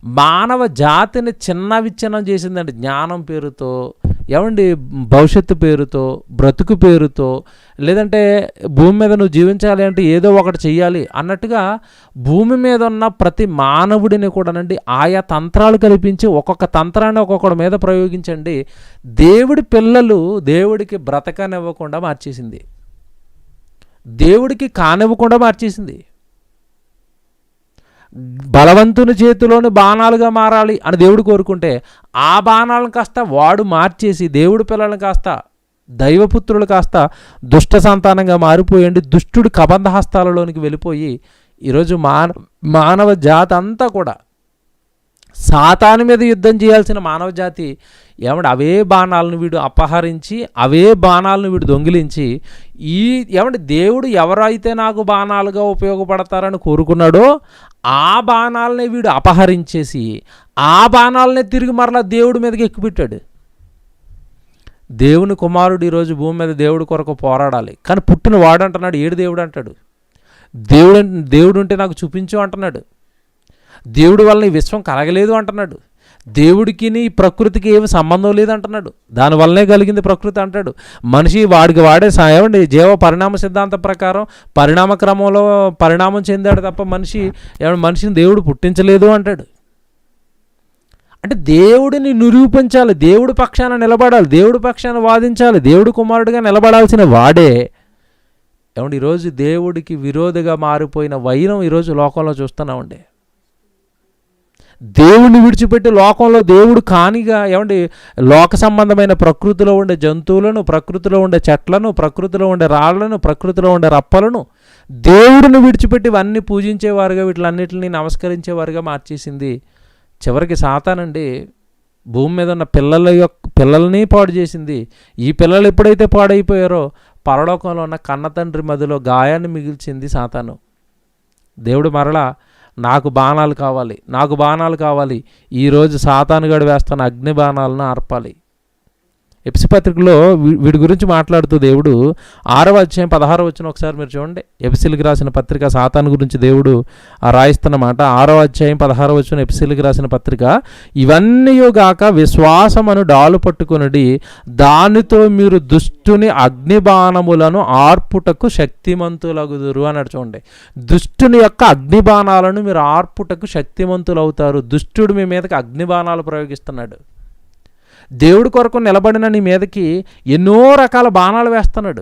మానవ జాతిని చిన్న విచ్ఛిన్నం చేసిందండి. జ్ఞానం పేరుతో, భవిష్యత్తు పేరుతో, బ్రతుకు పేరుతో, లేదంటే భూమి మీద నువ్వు జీవించాలి అంటే ఏదో ఒకటి చెయ్యాలి అన్నట్టుగా భూమి మీద ఉన్న ప్రతి మానవుడిని కూడానండి ఆయా తంత్రాలు కల్పించి ఒక్కొక్క తంత్రాన్ని ఒక్కొక్కడి మీద ప్రయోగించండి దేవుడి పిల్లలు దేవుడికి బ్రతకనివ్వకుండా మార్చేసింది, దేవుడికి కానివ్వకుండా మార్చేసింది. బలవంతుని చేతిలోని బాణాలుగా మారాలి అని దేవుడు కోరుకుంటే, ఆ బాణాలను కాస్త వాడు మార్చేసి దేవుడి పిల్లలను కాస్త, దైవపుత్రులు కాస్త దుష్ట సంతానంగా మారిపోయండి, దుష్టుడి కబంధ హస్తాలలోనికి వెళ్ళిపోయి ఈరోజు మానవ జాతి అంతా కూడా సాతాను మీద యుద్ధం చేయాల్సిన మానవ జాతి అవే బాణాలను వీడు అపహరించి, అవే బాణాలను వీడు దొంగిలించి, దేవుడు ఎవరైతే నాకు బాణాలుగా ఉపయోగపడతారని కోరుకున్నాడో ఆ బాణాలనే వీడు అపహరించేసి, ఆ బాణాలనే తిరిగి మరలా దేవుడి మీదకి ఎక్కుపెట్టాడు. దేవుని కుమారుడు ఈరోజు భూమి మీద దేవుడి కొరకు పోరాడాలి, కానీ పుట్టిన వాడు అంటున్నాడు ఏడు దేవుడు అంటాడు. దేవుడు ఉంటే నాకు చూపించు అంటున్నాడు. దేవుడి వల్ల ఈ విశ్వం కలగలేదు అంటున్నాడు. దేవుడికి ఈ ప్రకృతికి ఏమి సంబంధం లేదంటున్నాడు, దానివల్లనే కలిగింది ప్రకృతి అంటాడు. మనిషి వాడికి వాడే జీవ పరిణామ సిద్ధాంతం ప్రకారం పరిణామ క్రమంలో పరిణామం చెందాడు తప్ప మనిషిని దేవుడు పుట్టించలేదు అంటాడు. అంటే దేవుడిని నిరూపించాలి, దేవుడి పక్షాన నిలబడాలి, దేవుడి పక్షాన వాదించాలి, దేవుడి కుమారుడిగా నిలబడాల్సిన వాడే ఈరోజు దేవుడికి విరోధిగా మారిపోయిన వైరం ఈరోజు లోకంలో చూస్తున్నామండి. దేవుడిని విడిచిపెట్టి లోకంలో దేవుడు కానిగా లోక సంబంధమైన ప్రకృతిలో ఉండే జంతువులను, ప్రకృతిలో ఉండే చెట్లను, ప్రకృతిలో ఉండే రాళ్లను, ప్రకృతిలో ఉండే రప్పలను దేవుడిని విడిచిపెట్టి ఇవన్నీ పూజించేవారుగా, వీటిలన్నిటిని నమస్కరించేవారుగా మార్చేసింది. చివరికి సాతానండి భూమి మీద ఉన్న పిల్లల్ని పాడు చేసింది. ఈ పిల్లలు ఎప్పుడైతే పాడైపోయారో పరలోకంలో ఉన్న కన్న తండ్రి మధ్యలో గాయాన్ని మిగిల్చింది సాతాను. దేవుడు మరలా నాకు బాణాలు కావాలి, ఈరోజు సాతానుగాడు వేస్తున్న అగ్ని బాణాలను ఆర్పాలి. ఎఫెసీ పత్రికలో వీడి గురించి మాట్లాడుతూ దేవుడు 6వ అధ్యాయం 16వ వచనం ఒకసారి మీరు చూడండి. ఎఫెసీయులకు రాసిన పత్రిక సాతాను గురించి దేవుడు రాయిస్తున్నమాట. 6వ అధ్యాయం 16వ వచనం ఎఫెసీయులకు రాసిన పత్రిక, ఇవన్నీ గాక విశ్వాసమును డాలు పట్టుకొనుడి, దానితో మీరు దుష్టుని అగ్నిబాణములను ఆర్పుటకు శక్తిమంతులగుదురు అన్నాడు. చూడండి, దుష్టుని యొక్క అగ్నిబాణాలను మీరు ఆర్పుటకు శక్తిమంతులు అవుతారు. దుష్టుడు మీ మీదకి అగ్నిబాణాలు ప్రయోగిస్తున్నాడు. దేవుడి కొరకు నిలబడిన నీ మీదకి ఎన్నో రకాల బాణాలు వేస్తున్నాడు.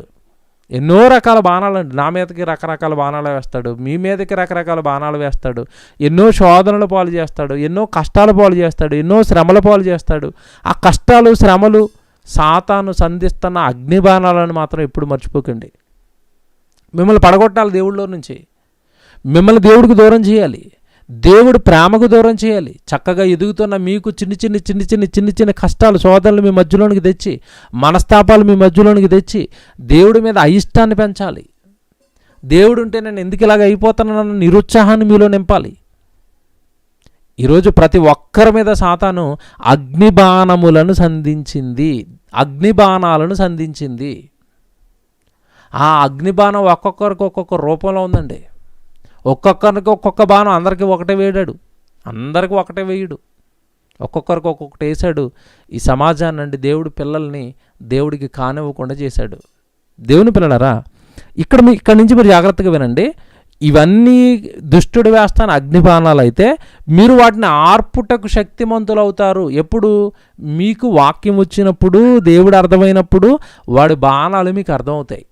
ఎన్నో రకాల బాణాలు అండి. నా మీదకి రకరకాల బాణాలు వేస్తాడు, మీ మీదకి రకరకాల బాణాలు వేస్తాడు. ఎన్నో శోధనల పాలు చేస్తాడు, ఎన్నో కష్టాల పాలు చేస్తాడు, ఎన్నో శ్రమల పాలు చేస్తాడు. ఆ కష్టాలు శ్రమలు సాతాను సంధిస్తున్న అగ్ని బాణాలను మాత్రం ఎప్పుడు మర్చిపోకండి. మిమ్మల్ని పడగొట్టాలి దేవుళ్ళలో నుంచి, మిమ్మల్ని దేవుడికి దూరం చేయాలి, దేవుడు ప్రేమకు దూరం చేయాలి. చక్కగా ఎదుగుతున్న మీకు చిన్న చిన్న కష్టాలు శోధనలు మీ మధ్యలోనికి తెచ్చి, మనస్తాపాలు మీ మధ్యలోనికి తెచ్చి దేవుడి మీద అయిష్టాన్ని పెంచాలి. దేవుడు ఉంటే నేను ఎందుకు ఇలాగ అయిపోతానన్న నిరుత్సాహాన్ని మీలో నింపాలి. ఈరోజు ప్రతి ఒక్కరి మీద సాతాను అగ్నిబాణాలను సంధించింది. ఆ అగ్నిబాణం ఒక్కొక్కరికి ఒక్కొక్క రూపంలో ఉందండి. ఒక్కొక్కరికి ఒక్కొక్క బాణం, అందరికీ ఒకటే వేయడాడు, అందరికీ ఒకటే వేయడు, ఒక్కొక్కరికి ఒక్కొక్కటి వేశాడు. ఈ సమాజాన్ని అండి దేవుడి పిల్లల్ని దేవుడికి కానివ్వకుండా చేశాడు. దేవుని పిల్లలారా, ఇక్కడి నుంచి మీరు జాగ్రత్తగా వినండి. ఇవన్నీ దుష్టుడు వేస్తాను అగ్నిబాణాలు అయితే మీరు వాటిని ఆర్పుటకు శక్తిమంతులు అవుతారు. ఎప్పుడు? మీకు వాక్యం వచ్చినప్పుడు, దేవుడు అర్థమైనప్పుడు వాడి బాణాలు మీకు అర్థమవుతాయి.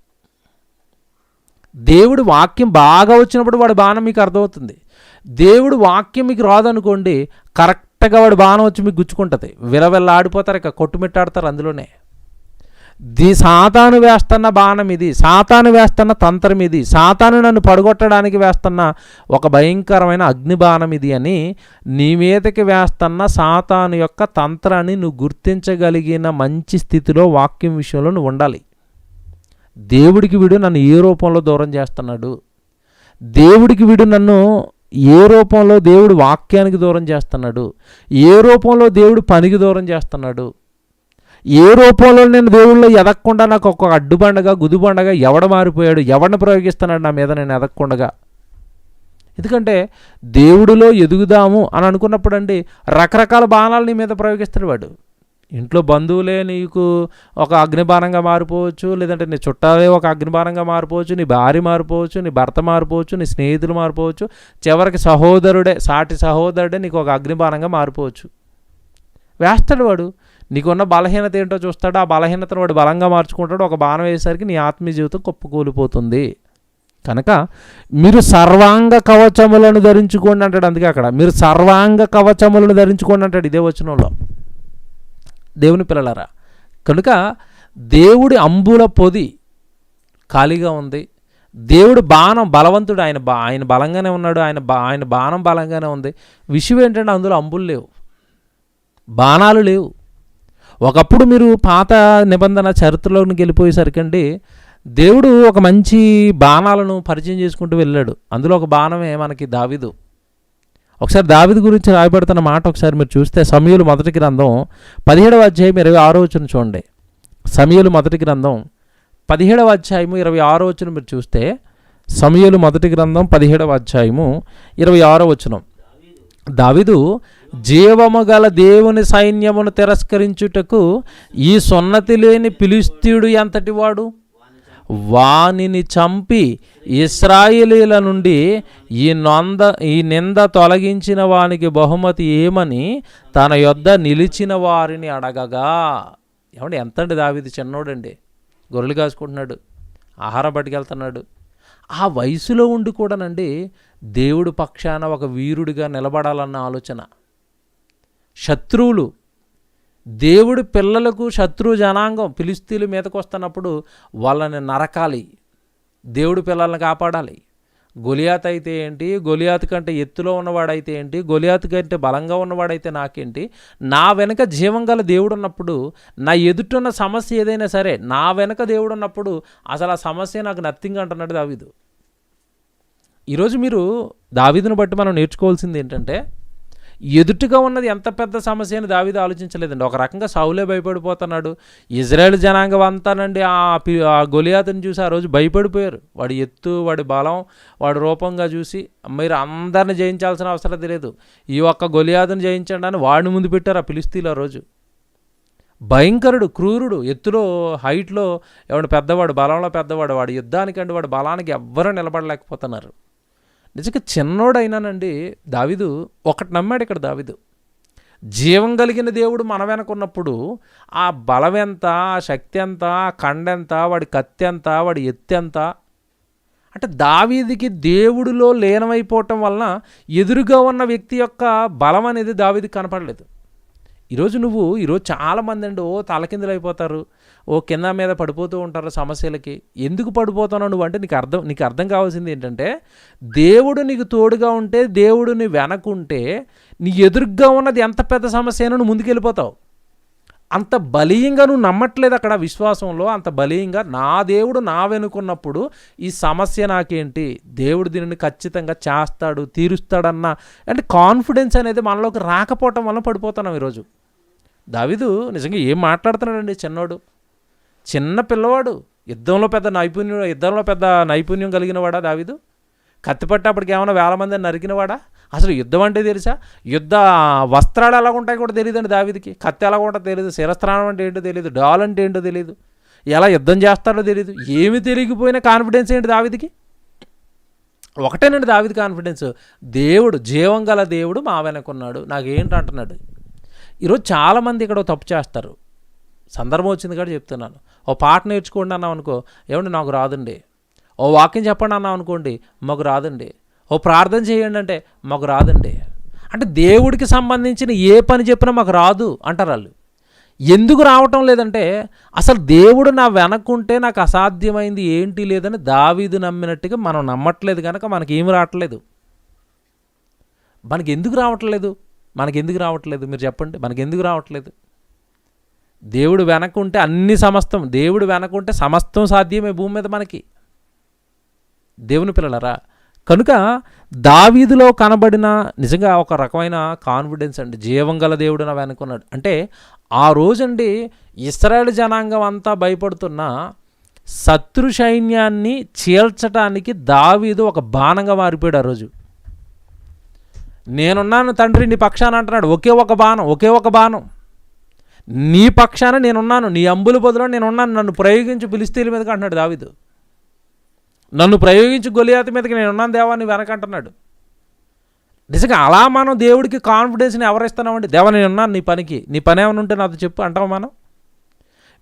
దేవుడు వాక్యం బాగా వచ్చినప్పుడు వాడి బాణం మీకు అర్థమవుతుంది. దేవుడు వాక్యం మీకు రాదనుకోండి, కరెక్ట్గా వాడి బాణం వచ్చి మీకు గుచ్చుకుంటుంది. విలవిల్ల ఆడిపోతారు, ఇక కొట్టుమిట్టాడతారు అందులోనే. సాతాను వేస్తున్న బాణం ఇది, సాతాను వేస్తున్న తంత్రం ఇది, సాతాను నన్ను పడగొట్టడానికి వేస్తున్న ఒక భయంకరమైన అగ్ని బాణం ఇది అని నీ మీదకి వేస్తున్న సాతాను యొక్క తంత్రాన్ని నువ్వు గుర్తించగలిగిన మంచి స్థితిలో వాక్యం విషయంలో నువ్వు ఉండాలి. దేవుడికి వీడు నన్ను ఏ రూపంలో దూరం చేస్తున్నాడు, దేవుడికి వీడు నన్ను ఏ రూపంలో దేవుడు వాక్యానికి దూరం చేస్తున్నాడు, ఏ రూపంలో దేవుడు పనికి దూరం చేస్తున్నాడు, ఏ రూపంలో నేను దేవుళ్ళు ఎదగకుండా నాకు ఒక అడ్డుబండగా గుదిబండగా ఎవడ మారిపోయాడు, ఎవడిని ప్రయోగిస్తున్నాడు నా మీద నేను ఎదగకుండగా. ఎందుకంటే దేవుడిలో ఎదుగుదాము అని అనుకున్నప్పుడు అండి రకరకాల బాణాలు నీ మీద ప్రయోగిస్తాడు వాడు. ఇంట్లో బంధువులే నీకు ఒక అగ్నిబాణంగా మారిపోవచ్చు, లేదంటే నీ చుట్టాలే ఒక అగ్నిబాణంగా మారిపోవచ్చు, నీ భార్య మారిపోవచ్చు, నీ భర్త మారిపోవచ్చు, నీ స్నేహితులు మారిపోవచ్చు, చివరికి సాటి సహోదరుడే నీకు ఒక అగ్నిబాణంగా మారిపోవచ్చు. వేస్తాడు వాడు. నీకున్న బలహీనత ఏంటో చూస్తాడు, ఆ బలహీనతను వాడు బలంగా మార్చుకుంటాడు. ఒక బాణం వేసేసరికి నీ ఆత్మీయ జీవితం కుప్పకూలిపోతుంది. కనుక మీరు సర్వాంగ కవచములను ధరించుకోండి అంటాడు. అందుకే అక్కడ మీరు సర్వాంగ కవచములను ధరించుకోండి అంటాడు ఇదే వచనంలో. దేవుని పిల్లలారా, కనుక దేవుడి అంబుల పొది ఖాళీగా ఉంది, దేవుడు బాణం బలవంతుడు, ఆయన బలంగానే ఉన్నాడు, ఆయన బాణం బలంగానే ఉంది. విషయం ఏంటంటే అందులో అంబులు లేవు, బాణాలు లేవు. ఒకప్పుడు మీరు పాత నిబంధన చరిత్రలోకి వెళ్ళిపోయేసరికండి దేవుడు ఒక మంచి బాణాలను పరిచయం చేసుకుంటూ వెళ్ళాడు. అందులో ఒక బాణమే మనకి దావీదు. ఒకసారి దావీదు గురించి రాయబడుతున్న మాట ఒకసారి మీరు చూస్తే సమూయేలు మొదటి గ్రంథం 17వ అధ్యాయం 26వ వచనం చూడండి. సమూయేలు మొదటి గ్రంథం 17వ అధ్యాయము 26వ వచనం మీరు చూస్తే, సమూయేలు మొదటి గ్రంథం 17వ అధ్యాయము 26వ వచనం, దావీదు జీవము గల దేవుని సైన్యమును తిరస్కరించుటకు ఈ సున్నతి లేని ఫిలిష్తీయుడు ఎంతటి వాడు, వానిని చంపి ఇశ్రాయేలీల నుండి ఈ నింద తొలగించిన వానికి బహుమతి ఏమని తన యొద్ద నిలిచిన వారిని అడగగా. ఏమంటే ఎంతండి దావీదు చిన్నోడండి, గొర్రెలు కాసుకుంటున్నాడు, ఆహారం పట్టుకెళ్తున్నాడు. ఆ వయసులో ఉండి కూడానండి దేవుడు పక్షాన ఒక వీరుడిగా నిలబడాలన్న ఆలోచన. శత్రువులు, దేవుడి పిల్లలకు శత్రు జనాంగం ఫిలిష్తీయుల మీదకు వస్తున్నప్పుడు వాళ్ళని నరకాలి, దేవుడి పిల్లల్ని కాపాడాలి, గొలియాత్ అయితే ఏంటి, గొలియాత్ కంటే ఎత్తులో ఉన్నవాడైతే ఏంటి, గొలియాత్ కంటే బలంగా ఉన్నవాడైతే నాకేంటి, నా వెనక జీవం గల దేవుడు ఉన్నప్పుడు, నా ఎదుటున్న సమస్య ఏదైనా సరే నా వెనక దేవుడు ఉన్నప్పుడు అసలు ఆ సమస్య నాకు నథింగ్ అంటున్నాడు దావీదు. ఈరోజు మీరు దావీదును బట్టి మనం నేర్చుకోవాల్సింది ఏంటంటే, ఎదుటిగా ఉన్నది ఎంత పెద్ద సమస్య అని దావీదు ఆలోచించలేదండి. ఒక రకంగా సౌలే భయపడిపోతున్నాడు. ఇజ్రాయేల్ జనాంగం అంతానండి ఆ గొలియాతుని చూసి ఆ రోజు భయపడిపోయారు. వాడి ఎత్తు, వాడి బలం, వాడి రూపంగా చూసి మీరు అందరిని జయించాల్సిన అవసరం లేదు, ఈ ఒక్క గొలియాతుని జయించండి అని వాడిని ముందు పెట్టారు ఆ ఫిలిష్తీయులు. ఆ రోజు భయంకరుడు, క్రూరుడు, ఎత్తులో హైట్లో ఎవడు పెద్దవాడు, బలంలో పెద్దవాడు, వాడి యుద్ధానికండి వాడి బలానికి ఎవ్వరూ నిలబడలేకపోతున్నారు. నిజంగా చిన్నోడైనానండి దావీదు ఒకటి నమ్మాడు. ఇక్కడ దావీదు జీవం కలిగిన దేవుడు మన వెనకున్నప్పుడు ఆ బలం ఎంత, ఆ శక్తి ఎంత, ఆ కండెంత, వాడి కత్తి ఎంత, వాడి ఎత్తి ఎంత. అంటే దావీదుకి దేవుడిలో లీనమైపోవటం వలన ఎదురుగా ఉన్న వ్యక్తి యొక్క బలం అనేది దావీదుకి కనపడలేదు. ఈరోజు చాలామంది అండి తలకిందులు అయిపోతారు, కింద మీద పడిపోతూ ఉంటారు సమస్యలకి. ఎందుకు పడిపోతున్నావు నువ్వు అంటే నీకు అర్థం కావాల్సింది ఏంటంటే, దేవుడు నీకు తోడుగా ఉంటే, దేవుడు నీ వెనకుంటే, నీ ఎదురుగా ఉన్నది ఎంత పెద్ద సమస్య అయినా నువ్వు ముందుకెళ్ళిపోతావు. అంత బలీయంగా నువ్వు నమ్మట్లేదు అక్కడ విశ్వాసంలో, అంత బలీయంగా నా దేవుడు నా వెనుకున్నప్పుడు ఈ సమస్య నాకేంటి, దేవుడు దీనిని ఖచ్చితంగా చేస్తాడు, తీరుస్తాడన్న అంటే కాన్ఫిడెన్స్ అనేది మనలోకి రాకపోవటం వల్ల పడిపోతున్నాం ఈరోజు. దావీదు నిజంగా ఏం మాట్లాడుతున్నాడండి, చిన్న పిల్లవాడు, యుద్ధంలో పెద్ద నైపుణ్యం కలిగిన వాడా దావీదు? కత్తిపట్టేప్పటికి ఏమైనా వేల మందిని నరికినవాడా? అసలు యుద్ధం అంటే తెలుసా? యుద్ధ వస్త్రాలు ఎలా ఉంటాయి కూడా తెలియదండి దావీదుకి. కత్తి ఎలా ఉంటుందో తెలియదు, శిరస్త్రాణం అంటే ఏంటో తెలియదు, డాల్ అంటే ఏంటో తెలియదు, ఎలా యుద్ధం చేస్తాడో తెలియదు. ఏమి తెలియకపోయినా కాన్ఫిడెన్స్ ఏంటి దావీదుకి? ఒకటేనండి దావీదు కాన్ఫిడెన్స్, దేవుడు, జీవం గల దేవుడు మా వెనకున్నాడు, నాకేంటి అంటున్నాడు. ఈరోజు చాలామంది ఇక్కడ తప్పు చేస్తారు. సందర్భం వచ్చింది కాబట్టి చెప్తున్నాను. పాట నేర్చుకోండి అన్నాం అనుకో, ఏమండి నాకు రాదండి. వాక్యం చెప్పండి అన్నాం అనుకోండి, మాకు రాదండి. ప్రార్థన చేయండి అంటే మాకు రాదండి. అంటే దేవుడికి సంబంధించిన ఏ పని చెప్పినా మాకు రాదు అంటారు వాళ్ళు. ఎందుకు రావటం లేదంటే, అసలు దేవుడు నా వెనక్కుంటే నాకు అసాధ్యమైంది ఏంటి లేదని దావీదు నమ్మినట్టుగా మనం నమ్మట్లేదు కనుక మనకేమి రావట్లేదు. మనకెందుకు రావట్లేదు మీరు చెప్పండి, మనకెందుకు రావట్లేదు? దేవుడు వెనకుంటే దేవుడు వెనకుంటే సమస్తం సాధ్యమే భూమి మీద మనకి, దేవుని పిల్లలరా. కనుక దావీదులో కనబడిన నిజంగా ఒక రకమైన కాన్ఫిడెన్స్ అండి, జీవం గల దేవుడు నా వెనుకున్నాడు అంటే. ఆ రోజండి ఇశ్రాయేలు జనాంగం అంతా భయపడుతున్న శత్రు సైన్యాన్ని చీల్చటానికి దావీదు ఒక బాణంగా మారిపోయాడు. ఆ రోజు నేనున్నాను తండ్రి నీ పక్షాన అంటున్నాడు. ఒకే ఒక బాణం నీ పక్షాన నేనున్నాను, నీ అంబుల బదులో నేనున్నాను, నన్ను ప్రయోగించి ఫిలిష్తీయుల మీదకి అంటున్నాడు దావీదు. నన్ను ప్రయోగించి గొలియాతు మీదకి నేనున్నాను దేవా నీ వెనకంటున్నాడు. నిజంగా అలా మనం దేవుడికి కాన్ఫిడెన్స్ని ఎవరిస్తున్నామండి? దేవా నేనున్నాను నీ పని ఏమైనా ఉంటే నాతో చెప్పు అంటాం మనం.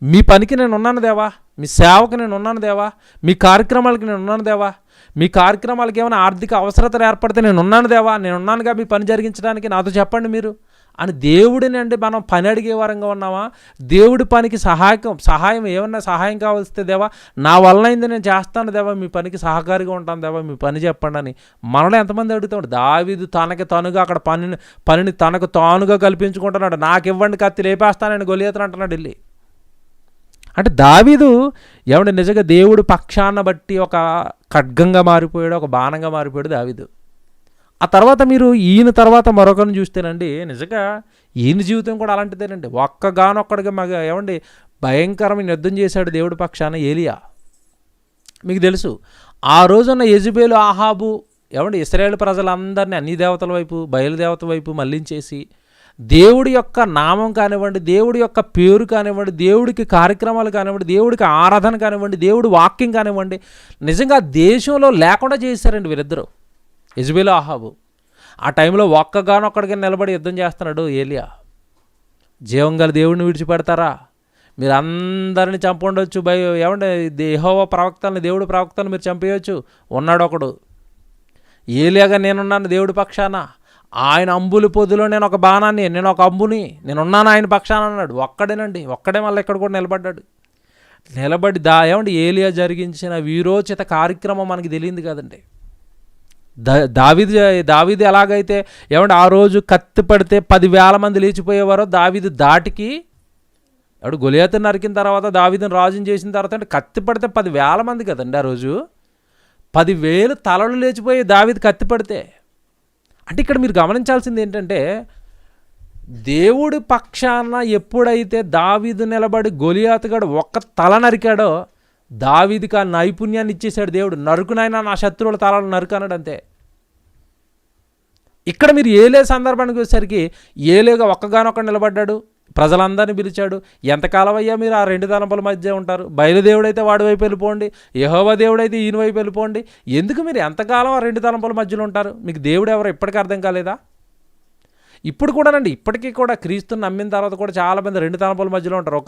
మీ పనికి నేనున్నాను దేవా, మీ సేవకు నేనున్నాను దేవా, మీ కార్యక్రమాలకి నేనున్నాను దేవా, మీ కార్యక్రమాలకి ఏమైనా ఆర్థిక అవసరతలు ఏర్పడితే నేనున్నాను దేవా, నేనున్నానుగా మీ పని జరిగించడానికి, నాతో చెప్పండి మీరు అని దేవుడిని అంటే మనం పని అడిగే వారంగా ఉన్నామా? దేవుడి పనికి సహాయం ఏమన్నా సహాయం కావాల్స్తే దేవా నా వల్ల అయింది నేను చేస్తాను దేవా, మీ పనికి సహకారిగా ఉంటాను దేవా, మీ పని చెప్పండి అని మనలో ఎంతమంది అడుగుతాడు? దావీదు తనకి తనుగా అక్కడ పనిని తనకు తానుగా కల్పించుకుంటున్నాడు. నాకు ఇవ్వండి కత్తి లేపేస్తానని గొలియాతుని అంటున్నాడు వెళ్ళి. అంటే దావీదు ఏమంటే నిజంగా దేవుడు పక్షాన బట్టి ఒక ఖడ్గంగా మారిపోయాడు, ఒక బాణంగా మారిపోయాడు దావీదు. ఆ తర్వాత మీరు ఈయన తర్వాత మరొకరిని చూస్తేనండి, నిజంగా ఈయన జీవితం కూడా అలాంటిదేనండి. ఒక్కగానొక్కడిగా ఏమండి భయంకరమైన యుద్ధం చేశాడు దేవుడి పక్షాన ఏలియా. మీకు తెలుసు ఆ రోజున్న యెజెబెలు, ఆహాబు ఏమండి ఇశ్రాయేలు ప్రజలందరినీ అన్ని దేవతల వైపు, బయలుదేవత వైపు మళ్లించేసి దేవుడి యొక్క నామం కానివ్వండి, దేవుడి యొక్క పేరు కానివ్వండి, దేవుడికి కార్యక్రమాలు కానివ్వండి, దేవుడికి ఆరాధన కానివ్వండి, దేవుడి వాక్యం కానివ్వండి, నిజంగా దేశంలో లేకుండా చేశారండి వీరిద్దరూ, యెజెబెలు, ఆహాబు. ఆ టైంలో ఒక్కగానొక్కడికి నిలబడి యుద్ధం చేస్తున్నాడు ఏలియా. జీవం గల దేవుడిని విడిచిపెడతారా? మీరు అందరిని చంపండొచ్చు, ఏమంటే యెహోవా ప్రవక్తల్ని, దేవుడి ప్రవక్తలను మీరు చంపేయచ్చు. ఉన్నాడు ఒకడు, ఏలియాగా నేనున్నాను దేవుడి పక్షాన, ఆయన అంబులి పొద్దులో నేను ఒక బాణాన్ని, నేను ఒక అంబుని, నేనున్నాను ఆయన పక్షాన అన్నాడు. ఒక్కడే మళ్ళీ ఇక్కడ కూడా నిలబడ్డాడు. నిలబడి ఏమంటే ఏలియా జరిగించిన వీరోచిత కార్యక్రమం మనకి తెలియదు కదండి. దావీదు ఎలాగైతే ఏమంటే ఆ రోజు కత్తి పడితే 10,000 మంది లేచిపోయేవారో, దావీదు దాటికి ఎవడు గొలియాతుని నరికిన తర్వాత దావీదుని రాజుని చేసిన తర్వాత అంటే కత్తి పడితే 10,000 మంది కదండి. ఆ రోజు 10,000 తలలు లేచిపోయి దావీదు కత్తి పడితే. అంటే ఇక్కడ మీరు గమనించాల్సింది ఏంటంటే, దేవుడి పక్షాన ఎప్పుడైతే దావీదు నిలబడి గొలియాతుగాడు ఒక్క తల నరికాడో, దావీదుకి ఆ నైపుణ్యాన్ని ఇచ్చేసాడు దేవుడు. నరుకునైనా నా శత్రువుల తలను నరుకన్నాడు అంతే. ఇక్కడ మీరు ఏలే సందర్భానికి వచ్చేసరికి ఏలేగా ఒక్కగానొక్క నిలబడ్డాడు, ప్రజలందరినీ పిలిచాడు. ఎంతకాలం అయ్యా మీరు ఆ 2 తలంపుల మధ్య ఉంటారు? బయలుదేవుడైతే వాడి వైపు వెళ్ళిపోండి, యెహోవా దేవుడైతే ఈయన వైపు వెళ్ళిపోండి. ఎందుకు మీరు ఎంతకాలం ఆ 2 తలంపుల మధ్యలో ఉంటారు? మీకు దేవుడు ఎవరో ఇప్పటికీ అర్థం కాలేదా? ఇప్పుడు కూడానండి, ఇప్పటికీ కూడా క్రీస్తుని నమ్మిన తర్వాత కూడా చాలామంది 2 తలంపుల మధ్యలో ఉంటారు.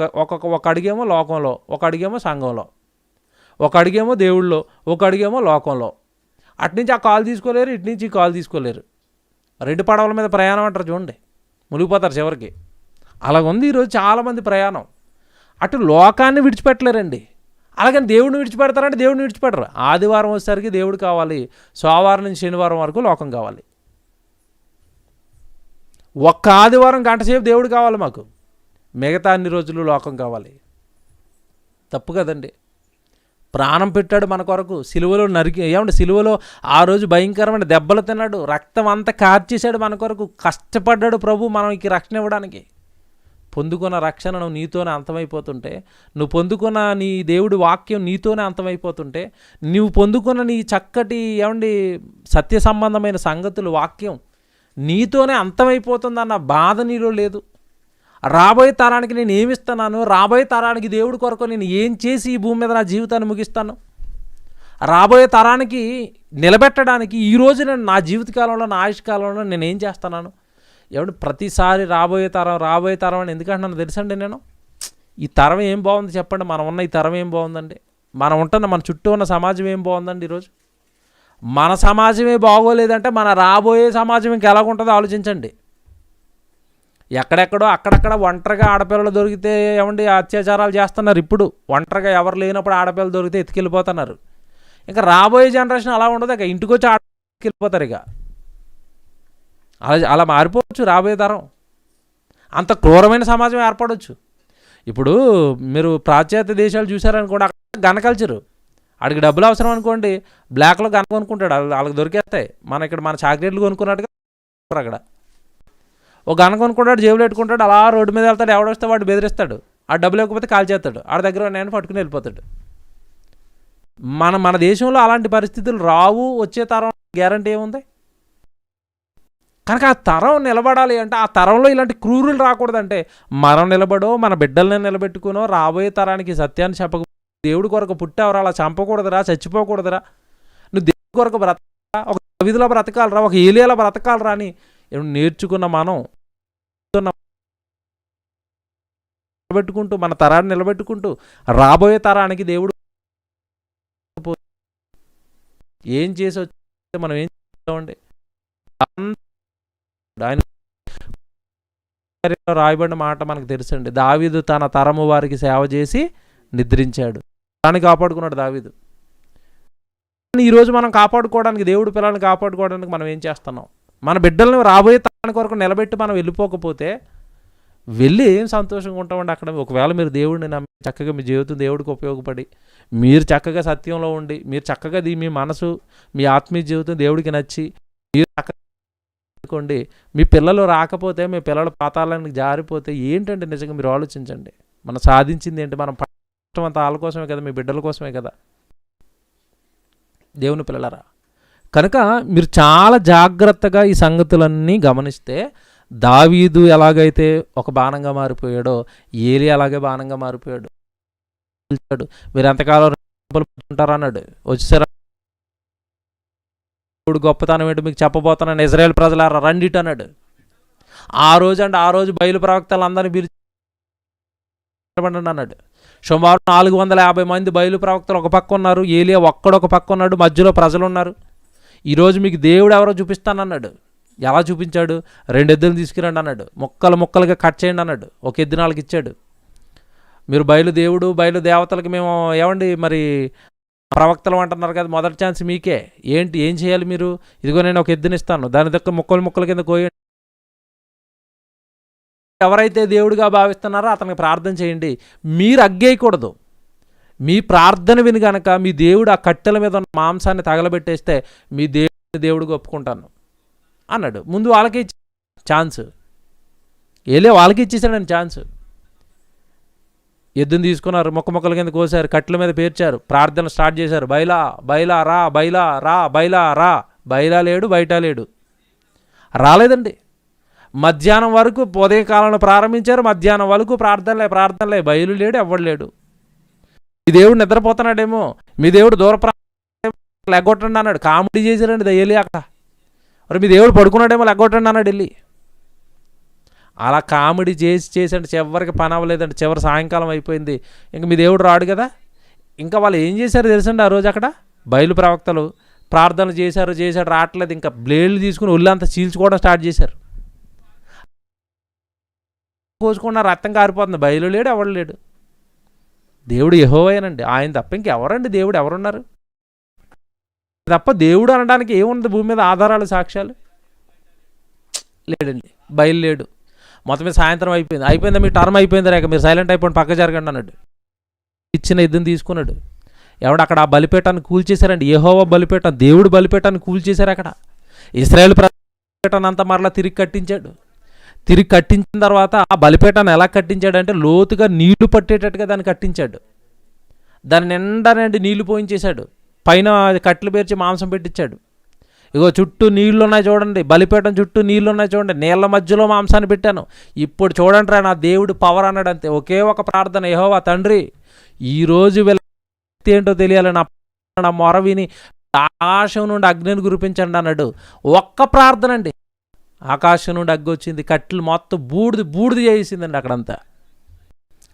ఒక అడుగేమో లోకంలో, ఒక అడుగేమో సంఘంలో, ఒక అడుగేమో దేవుళ్ళలో, ఒక అడుగేమో లోకంలో. అట్నుంచి ఆ కాలు తీసుకోలేరు, ఇటు నుంచి ఈ కాలు తీసుకోలేరు. 2 పడవల మీద ప్రయాణం అంటారు చూడండి, మునిగిపోతారు చివరికి. అలాగుంది ఈరోజు చాలామంది ప్రయాణం. అటు లోకాన్ని విడిచిపెట్టలేరండి, అలాగని దేవుడిని విడిచిపెడతారంటే దేవుడిని విడిచిపెట్టరు. ఆదివారం వచ్చేసరికి దేవుడు కావాలి, సోమవారం నుంచి శనివారం వరకు లోకం కావాలి. ఒక్క ఆదివారం గంట సేపు దేవుడు కావాలి మాకు, మిగతా అన్ని రోజులు లోకం కావాలి. తప్పు కదండి. ప్రాణం పెట్టాడు మన కొరకు, సిలువలో సిలువలో ఆ రోజు భయంకరమైన దెబ్బలు తిన్నాడు, రక్తం అంతా కార్చేశాడు మన కొరకు. కష్టపడ్డాడు ప్రభు మనకి రక్షణ ఇవ్వడానికి. పొందుకున్న రక్షణ నువ్వు నీతోనే అంతమైపోతుంటే, నువ్వు పొందుకున్న నీ దేవుడి వాక్యం నీతోనే అంతమైపోతుంటే, నువ్వు పొందుకున్న నీ చక్కటి సత్య సంబంధమైన సంగతులు వాక్యం నీతోనే అంతమైపోతుందన్న బాధ నీలో లేదు. రాబోయే తరానికి నేను ఏమిస్తున్నాను, రాబోయే తరానికి దేవుడి కొరకు నేను ఏం చేసి ఈ భూమి మీద నా జీవితాన్ని ముగిస్తాను, రాబోయే తరానికి నిలబెట్టడానికి ఈరోజు నేను నా జీవితకాలంలో నా ఆయుష్కాలంలో నేను ఏం చేస్తున్నాను. ప్రతిసారి రాబోయే తరం అని ఎందుకంటున్నాను తెలుసండి నేను? ఈ తరం ఏం బాగుంది చెప్పండి? మనం ఉన్న ఈ తరం ఏం బాగుందండి? మన చుట్టూ ఉన్న సమాజం ఏం బాగుందండి? ఈరోజు మన సమాజమే బాగోలేదంటే మన రాబోయే సమాజం ఇంకా ఎలాగుంటుందో ఆలోచించండి. ఎక్కడెక్కడో అక్కడక్కడ ఒంటరిగా ఆడపిల్లలు దొరికితే అత్యాచారాలు చేస్తున్నారు. ఇప్పుడు ఒంటరిగా ఎవరు లేనప్పుడు ఆడపిల్లలు దొరికితే ఎత్తుకెళ్ళిపోతున్నారు. ఇంకా రాబోయే జనరేషన్ అలా ఉండదు, ఇక ఇంటికి వచ్చి ఆడకెళ్ళిపోతారు. ఇక అలా మారిపోవచ్చు రాబోయే తరం. అంత క్రూరమైన సమాజం ఏర్పడవచ్చు. ఇప్పుడు మీరు పాశ్చాత్య దేశాలు చూసారనుకోండి, అక్కడ గన్ కల్చరు. వాడికి డబ్బులు అవసరం అనుకోండి, బ్లాక్లో గన్ కొనుక్కుంటాడు, వాళ్ళకి దొరికేస్తాయి. మన చాక్లెట్లు కొనుక్కున్నట్టుగా అక్కడ ఒక గన్ కొనుక్కుంటాడు, జేబులు పెట్టుకుంటాడు, అలా రోడ్డు మీద వెళ్తాడు. ఎవడొస్తే వాడు బెదిరిస్తాడు, ఆ డబ్బులు లేకపోతే కాల్ చేస్తాడు, ఆడ దగ్గర నేను పట్టుకుని వెళ్ళిపోతాడు. మన దేశంలో అలాంటి పరిస్థితులు రావు, వచ్చే తరం గ్యారంటీ ఏముంది? కనుక ఆ తరం నిలబడాలి అంటే, ఆ తరంలో ఇలాంటి క్రూరులు రాకూడదంటే, మనం నిలబడో మన బిడ్డల్ని నిలబెట్టుకునో రాబోయే తరానికి సత్యాన్ని చెప్పక, దేవుడి కొరకు పుట్టావరా, అలా చంపకూడదురా, చచ్చిపోకూడదురా, నువ్వు దేవుడి కొరకు బ్రతకాలరా, ఒక విధిలో బ్రతకాలరా, ఒక ఏలియాలో బ్రతకాలరా అని నేర్చుకున్న మనం నిలబెట్టుకుంటూ, మన తరాన్ని నిలబెట్టుకుంటూ రాబోయే తరానికి దేవుడు ఏం చేసి వచ్చి మనం ఏం చేస్తామండి? ఆయన రాయబడిన మాట మనకు తెలుసండి, దావీదు తన తరము వారికి సేవ చేసి నిద్రించాడు. దాన్ని కాపాడుకున్నాడు దావీదు. ఈరోజు మనం కాపాడుకోవడానికి, దేవుడి పిల్లల్ని కాపాడుకోవడానికి మనం ఏం చేస్తున్నాం? మన బిడ్డలను రాబోయే తరానికి వరకు నిలబెట్టి మనం వెళ్ళిపోకపోతే వెళ్ళి ఏం సంతోషంగా ఉంటామండి అక్కడ? ఒకవేళ మీరు దేవుడిని నమ్మి చక్కగా మీ జీవితం దేవుడికి ఉపయోగపడి, మీరు చక్కగా సత్యంలో ఉండి, మీరు చక్కగా మీ మనసు, మీ ఆత్మీయ జీవితం దేవుడికి నచ్చి మీరు చక్కగా అనుకోండి, మీ పిల్లలు రాకపోతే, మీ పిల్లల పాతాళానికి జారిపోతే ఏంటంటే నిజంగా మీరు ఆలోచించండి. మనం సాధించింది ఏంటి? మనం పట్టం అంతా వాళ్ళ కోసమే కదా, మీ బిడ్డల కోసమే కదా దేవుని పిల్లలరా. కనుక మీరు చాలా జాగ్రత్తగా ఈ సంగతులన్నీ గమనిస్తే, దావీదు ఎలాగైతే ఒక బాణంగా మారిపోయాడో, ఏలి అలాగే బాణంగా మారిపోయాడు. మీరు ఎంతకాలం ఉంటారు అన్నాడు. వచ్చేసారా? దేవుడు గొప్పతనం ఏంటో మీకు చెప్పబోతున్నాను, ఇజ్రాయేల్ ప్రజలారా రండిట్ అన్నాడు. ఆ రోజు బయలు ప్రవక్తలు అందరినీ పిలిచి అన్నాడు. సుమారు 450 మంది బయలు ప్రవక్తలు ఒక పక్క ఉన్నారు, ఏలియా ఒక్కడొక పక్క ఉన్నాడు, మధ్యలో ప్రజలు ఉన్నారు. ఈరోజు మీకు దేవుడు ఎవరో చూపిస్తానన్నాడు. ఎలా చూపించాడు? 2 ఎద్దులు తీసుకురండి అన్నాడు, ముక్కలుగా కట్ చేయండి అన్నాడు, ఒక ఎద్దు 4 ఇచ్చాడు. మీరు బయలు దేవుడు, బయలు దేవతలకి మేము మరి ప్రవక్తలు అంటున్నారు కదా, మొదటి ఛాన్స్ మీకే. ఏంటి, ఏం చేయాలి మీరు? ఇదిగో నేను ఒక ఎద్దునిస్తాను, దాని దగ్గర ముక్కల కింద కోయండి. ఎవరైతే దేవుడిగా భావిస్తున్నారో అతనికి ప్రార్థన చేయండి. మీరు అగ్గేయకూడదు. మీ ప్రార్థన విని గనక మీ దేవుడు ఆ కట్టెల మీద ఉన్న మాంసాన్ని తగలబెట్టేస్తే మీ దేవుడికి ఒప్పుకుంటాను అన్నాడు. ముందు వాళ్ళకి ఛాన్స్, వాళ్ళకి ఇచ్చేసాడండి ఛాన్స్. ఎద్దుని తీసుకున్నారు, ముక్కల కింద కోసారు, కట్టెల మీద పేర్చారు, ప్రార్థన స్టార్ట్ చేశారు. బయలా బయలా రా, బయలా రా, బయలా రా. బయలా లేడు, బయట లేడు, రాలేదండి. మధ్యాహ్నం వరకు ఉదయకాలంలో ప్రారంభించారు, మధ్యాహ్నం వరకు ప్రార్థనలే, బయలు లేడు, ఎవ్వడు లేడు. మీ దేవుడు నిద్రపోతున్నాడేమో, మీ దేవుడు దూర లెగ్గొట్టండి అన్నాడు. కామెడీ చేశారండి వెళ్ళి అక్కడ. మరి మీ దేవుడు పడుకున్నాడేమో, లెగ్గొట్టండి అన్నాడు వెళ్ళి. అలా కామెడీ చేసండి చివరికి పని అవ్వలేదండి. చివరి సాయంకాలం అయిపోయింది, ఇంక మీ దేవుడు రాడు కదా. ఇంకా వాళ్ళు ఏం చేశారు తెలుసండి, ఆ రోజు అక్కడ బయలు ప్రవక్తలు ప్రార్థనలు చేశారు, రావట్లేదు. ఇంకా బ్లేడ్లు తీసుకుని ఒళ్ళంతా చీల్చుకోవడం స్టార్ట్ చేశారు. కోసుకున్న రక్తం కారిపోతుంది, బయలు లేడు, ఎవడు లేడు. దేవుడు యెహోవాయేనండి, ఆయన తప్ప ఇంకెవరండి? దేవుడు ఎవరున్నారు తప్ప? దేవుడు అనడానికి ఏముంది భూమి మీద? ఆధారాలు, సాక్ష్యాలు లేడండి, బయలు లేడు. మొత్తం మీద సాయంత్రం అయిపోయిందా, మీ టర్మ్ అయిపోయింది రేక, మీరు సైలెంట్ అయిపోండి, పక్క జరగండి అన్నాడు. ఇచ్చిన ఎద్దుని తీసుకున్నాడు. ఎవడు అక్కడ ఆ బలిపీఠాన్ని కూల్చేశారండి. యెహోవా బలిపీఠం, దేవుడు బలిపీఠాన్ని కూల్చేశారు. అక్కడ ఇశ్రాయేలు బలిపీఠాన్ని అంతా మరలా తిరిగి కట్టించాడు. తిరిగి కట్టించిన తర్వాత ఆ బలిపీఠాన్ని ఎలా కట్టించాడంటే లోతుగా నీళ్లు పట్టేటట్టుగా దాన్ని కట్టించాడు. దాని నిండానండి నీళ్లు పోయించేశాడు. పైన కట్టెలు పేర్చి మాంసం పెట్టించాడు. ఇగో చుట్టూ నీళ్లు ఉన్నాయి చూడండి, బలిపీఠం చుట్టూ నీళ్లు ఉన్నాయి చూడండి, నీళ్ల మధ్యలో మాంసాన్ని పెట్టాను. ఇప్పుడు చూడండి రా నా దేవుడు పవర్ అన్నాడు. అంతే, ఒకే ఒక ప్రార్థన, యెహోవా తండ్రి ఈరోజు ఏంటో తెలియాలి, నా మొర విని ఆకాశం నుండి అగ్నిని కురిపించండి అన్నాడు. ఒక్క ప్రార్థన అండి, ఆకాశం నుండి అగ్గి వచ్చింది, కట్టెలు మొత్తం బూడిది చేసిందండి అక్కడంతా.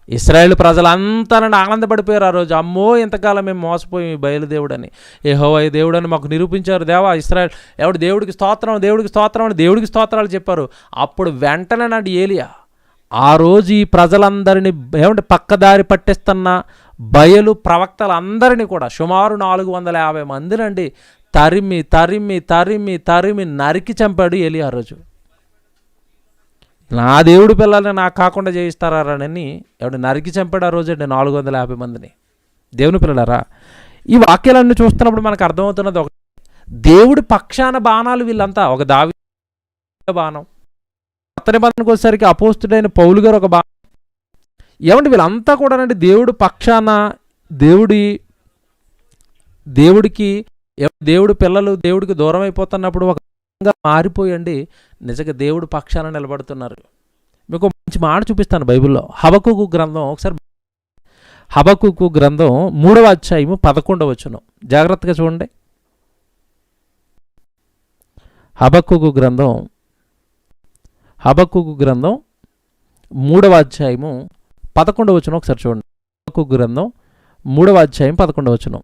ఇశ్రాయేలు ప్రజలంతా నన్ను ఆనందపడిపోయారు ఆ రోజు. అమ్మో ఇంతకాలం మేము మోసపోయి బయలుదేవుడని, యెహోవా దేవుడని మాకు నిరూపించారు. దేవా ఇశ్రాయేల్ ఎవడు దేవుడికి స్తోత్రం అని దేవుడికి స్తోత్రాలు చెప్పారు. అప్పుడు వెంటనే నాటి ఏలియా ఆ రోజు ఈ ప్రజలందరినీ పక్కదారి పట్టిస్తున్న బయలు ప్రవక్తలందరినీ కూడా సుమారు 450 మందినండి తరిమి తరిమి తరిమి తరిమి నరికి చంపాడు ఏలియా. ఆ రోజు నా దేవుడు పిల్లల్ని నాకు కాకుండా చేయిస్తారని ఎవడు నరికి చంపాడు ఆ రోజు అండి 450 మందిని. దేవుని పిల్లలారా, ఈ వాక్యాలన్నీ చూస్తున్నప్పుడు మనకు అర్థమవుతున్నది ఒక దేవుడి పక్షాన బాణాలు వీళ్ళంతా. ఒక దావీదు బాణం, కొత్త నిబంధనకు వచ్చేసరికి అపోస్తుడైన పౌలు గారు ఒక బాణం. ఏమంటే వీళ్ళంతా కూడానండి దేవుడు పక్షాన, దేవుడికి దేవుడు పిల్లలు దేవుడికి దూరం అయిపోతున్నప్పుడు ఒక మారిపోయండి నిజంగా దేవుడు పక్షాన నిలబడుతున్నారు. మీకు మంచి మాట చూపిస్తాను బైబిల్లో. హబక్కూకు గ్రంథం, ఒకసారి హబక్కూకు గ్రంథం 3వ అధ్యాయము 11వ వచనం జాగ్రత్తగా చూడండి. హబక్కూకు గ్రంథం 3వ అధ్యాయము 11వ వచనం ఒకసారి చూడండి. హబక్కూకు గ్రంథం 3వ అధ్యాయం 11వ వచనం.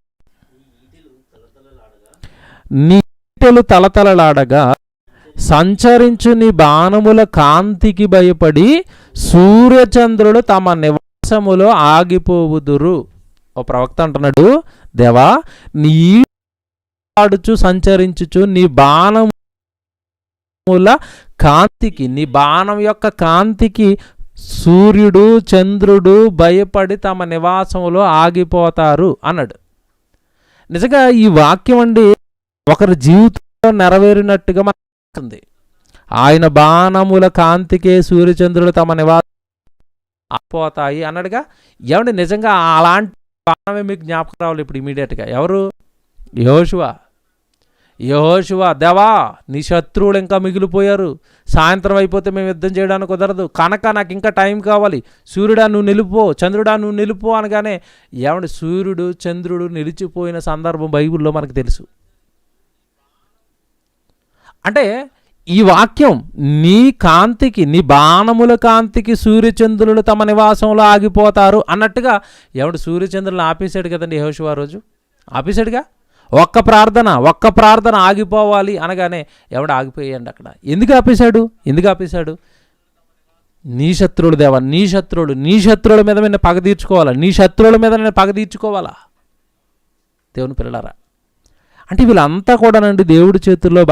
నీటెలు తలతలలాడగా సంచరించు నీ బాణముల కాంతికి భయపడి సూర్యచంద్రులు తమ నివాసములో ఆగిపోవుదురు. ఓ ప్రవక్త అంటున్నాడు, దేవా నీ ఆడుచు సంచరించుచు నీ బాణముల కాంతికి, నీ బాణం యొక్క కాంతికి సూర్యుడు చంద్రుడు భయపడి తమ నివాసములో ఆగిపోతారు అన్నాడు. నిజంగా ఈ వాక్యం అండి ఒకరి జీవితంలో నెరవేరినట్టుగా మనకు ఆయన బాణముల కాంతికే సూర్యచంద్రులు తమ నివాసం ఆగిపోతాయి అన్నాడుగా. ఏమండి నిజంగా అలాంటి బాణమే మీకు జ్ఞాపకం రావాలి ఇప్పుడు ఇమీడియట్గా. ఎవరు? యెహోషువ, దేవా నీ శత్రువులు ఇంకా మిగిలిపోయారు, సాయంత్రం అయిపోతే మేము యుద్ధం చేయడానికి కుదరదు కనుక నాకు ఇంకా టైం కావాలి, సూర్యుడా నువ్వు నిలిపో, చంద్రుడా నువ్వు నిలిపో అనగానే ఏమండి సూర్యుడు చంద్రుడు నిలిచిపోయిన సందర్భం బైబిల్లో మనకు తెలుసు. అంటే ఈ వాక్యం నీ కాంతికి, నీ బాణముల కాంతికి సూర్యచంద్రులు తమ నివాసంలో ఆగిపోతారు అన్నట్టుగా ఏమంటే సూర్యచంద్రులను ఆపేశాడు కదండి యెహోషువ రోజు, ఆపేశాడుగా. ఒక్క ప్రార్థన ఆగిపోవాలి అనగానే ఎవడు ఆగిపోయాయండి అక్కడ. ఎందుకు ఆపేశాడు? నీ శత్రువులు దేవా, నీ శత్రువుల మీద నేను పగ తీర్చుకోవాలా, నీ శత్రువుల మీద నేను పగ తీర్చుకోవాలా. దేవుని పిల్లలారా. అంటే వీళ్ళంతా కూడానండి దేవుడి చేతుల్లో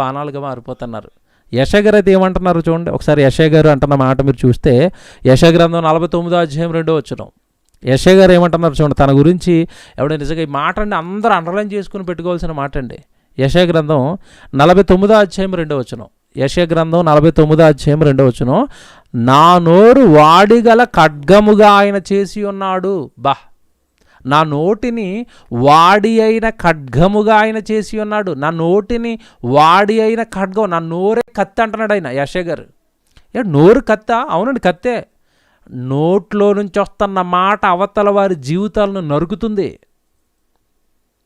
బాణాలుగా మారిపోతున్నారు. యెషయా గారు అయితే ఏమంటున్నారు చూడండి ఒకసారి. యెషయా గారు అంటున్న మాట మీరు చూస్తే యెషయా గ్రంథం 49వ అధ్యాయం 2వ వచనం. యెషయా గారు ఏమంటున్నారు చూడండి తన గురించి. ఎవడో నిజంగా ఈ మాట అండి అందరూ అండర్లైన్ చేసుకుని పెట్టుకోవాల్సిన మాట అండి. యెషయా గ్రంథం 49వ అధ్యాయం 2వ వచనం. యెషయా గ్రంథం 49వ అధ్యాయం 2వ వచనం. నా నోరు వాడిగల ఖడ్గముగా ఆయన చేసి ఉన్నాడు. నా నోటిని వాడి అయిన ఖడ్గముగా ఆయన చేసి ఉన్నాడు. నా నోటిని వాడి అయిన ఖడ్గం, నా నోరే కత్తి అంటున్నాడు ఆయన యెషయా గారు. నోరు కత్త? అవునండి కత్తే. నోట్లో నుంచి వస్తున్న మాట అవతల వారి జీవితాలను నరుకుతుంది.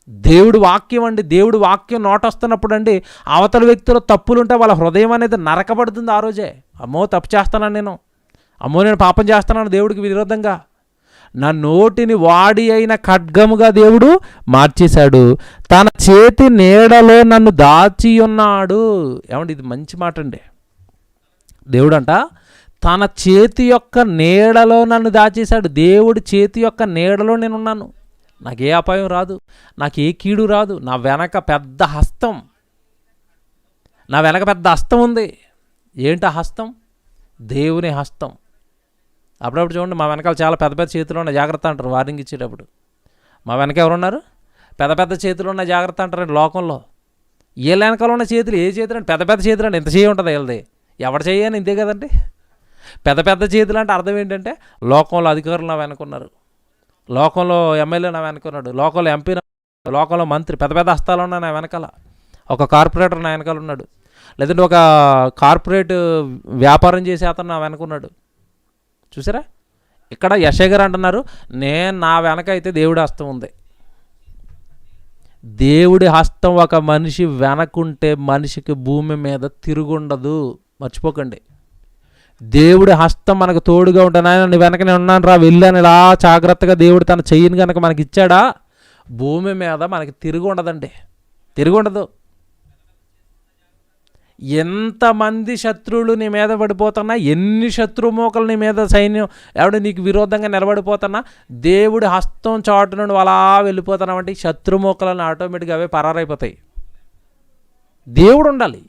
దేవుడు వాక్యం అండి, దేవుడు వాక్యం నోటొస్తున్నప్పుడు అండి అవతల వ్యక్తుల తప్పులుంటే వాళ్ళ హృదయం అనేది నరకబడుతుంది ఆ రోజే. అమ్మో తప్పు చేస్తున్నాను నేను, అమ్మో నేను పాపం చేస్తున్నాను దేవుడికి విరోధంగా. నా నోటిని వాడి అయిన ఖడ్గముగా దేవుడు మార్చేశాడు, తన చేతి నీడలో నన్ను దాచి ఉన్నాడు. ఏమండి ఇది మంచి మాట అండి. దేవుడు అంట తన చేతి యొక్క నీడలో నన్ను దాచేశాడు. దేవుడి చేతి యొక్క నీడలో నేనున్నాను. నాకే అపాయం రాదు, నాకే కీడు రాదు. నా వెనక పెద్ద హస్తం ఉంది. ఏంటి ఆ హస్తం? దేవుని హస్తం. అప్పుడప్పుడు చూడండి మా వెనకాల చాలా పెద్ద పెద్ద చేతులు ఉన్నాయి జాగ్రత్త అంటారు వార్నింగ్ ఇచ్చేటప్పుడు. మా వెనక ఎవరున్నారు? పెద్ద పెద్ద చేతులు ఉన్నాయి జాగ్రత్త అంటారండి లోకంలో. వీళ్ళ వెనకాల ఉన్న చేతులు ఏ చేతులు అంటే పెద్ద పెద్ద చేతులు అంటే ఎంత చేయి ఉంటుంది వీళ్ళది. ఎవడ చేయని ఇంతే కదండి. పెద్ద పెద్ద చేతులు అంటే అర్థం ఏంటంటే లోకంలో అధికారులు నా వెనుకున్నారు, లోకంలో ఎమ్మెల్యే నా వెనుకున్నాడు, లోకంలో ఎంపీ, లోకంలో మంత్రి, పెద్ద పెద్ద హస్తాలు ఉన్నాయి నా వెనకాల. ఒక కార్పొరేటర్ నా వెనకాల ఉన్నాడు, లేదంటే ఒక కార్పొరేట్ వ్యాపారం చేసే అతను నా వెనుకున్నాడు. చూసారా? ఇక్కడ యెషయా గారు అంటున్నారు నా వెనక అయితే దేవుడి హస్తం ఉంది. దేవుడి హస్తం ఒక మనిషి వెనకుంటే మనిషికి భూమి మీద తిరుగుండదు. మర్చిపోకండి. దేవుడి హస్తం మనకు తోడుగా ఉంటాను. ఆయన నీ వెనక నేను ఉన్నాను రా వెళ్ళాను ఇలా జాగ్రత్తగా దేవుడు తన చెయ్యిని కనుక మనకి ఇచ్చాడా భూమి మీద మనకి తిరుగుండదండి, తిరుగుండదు. ఎంతమంది శత్రువులు నీ మీద పడిపోతున్నా, ఎన్ని శత్రుమోకలు నీ మీద సైన్యం ఎవడు నీకు విరోధంగా నిలబడిపోతున్నా, దేవుడి హస్తం చాటు నుండి అలా వెళ్ళిపోతున్నామంటే శత్రుమోకలను ఆటోమేటిక్గా అవే పరారైపోతాయి. దేవుడు ఉండాలి.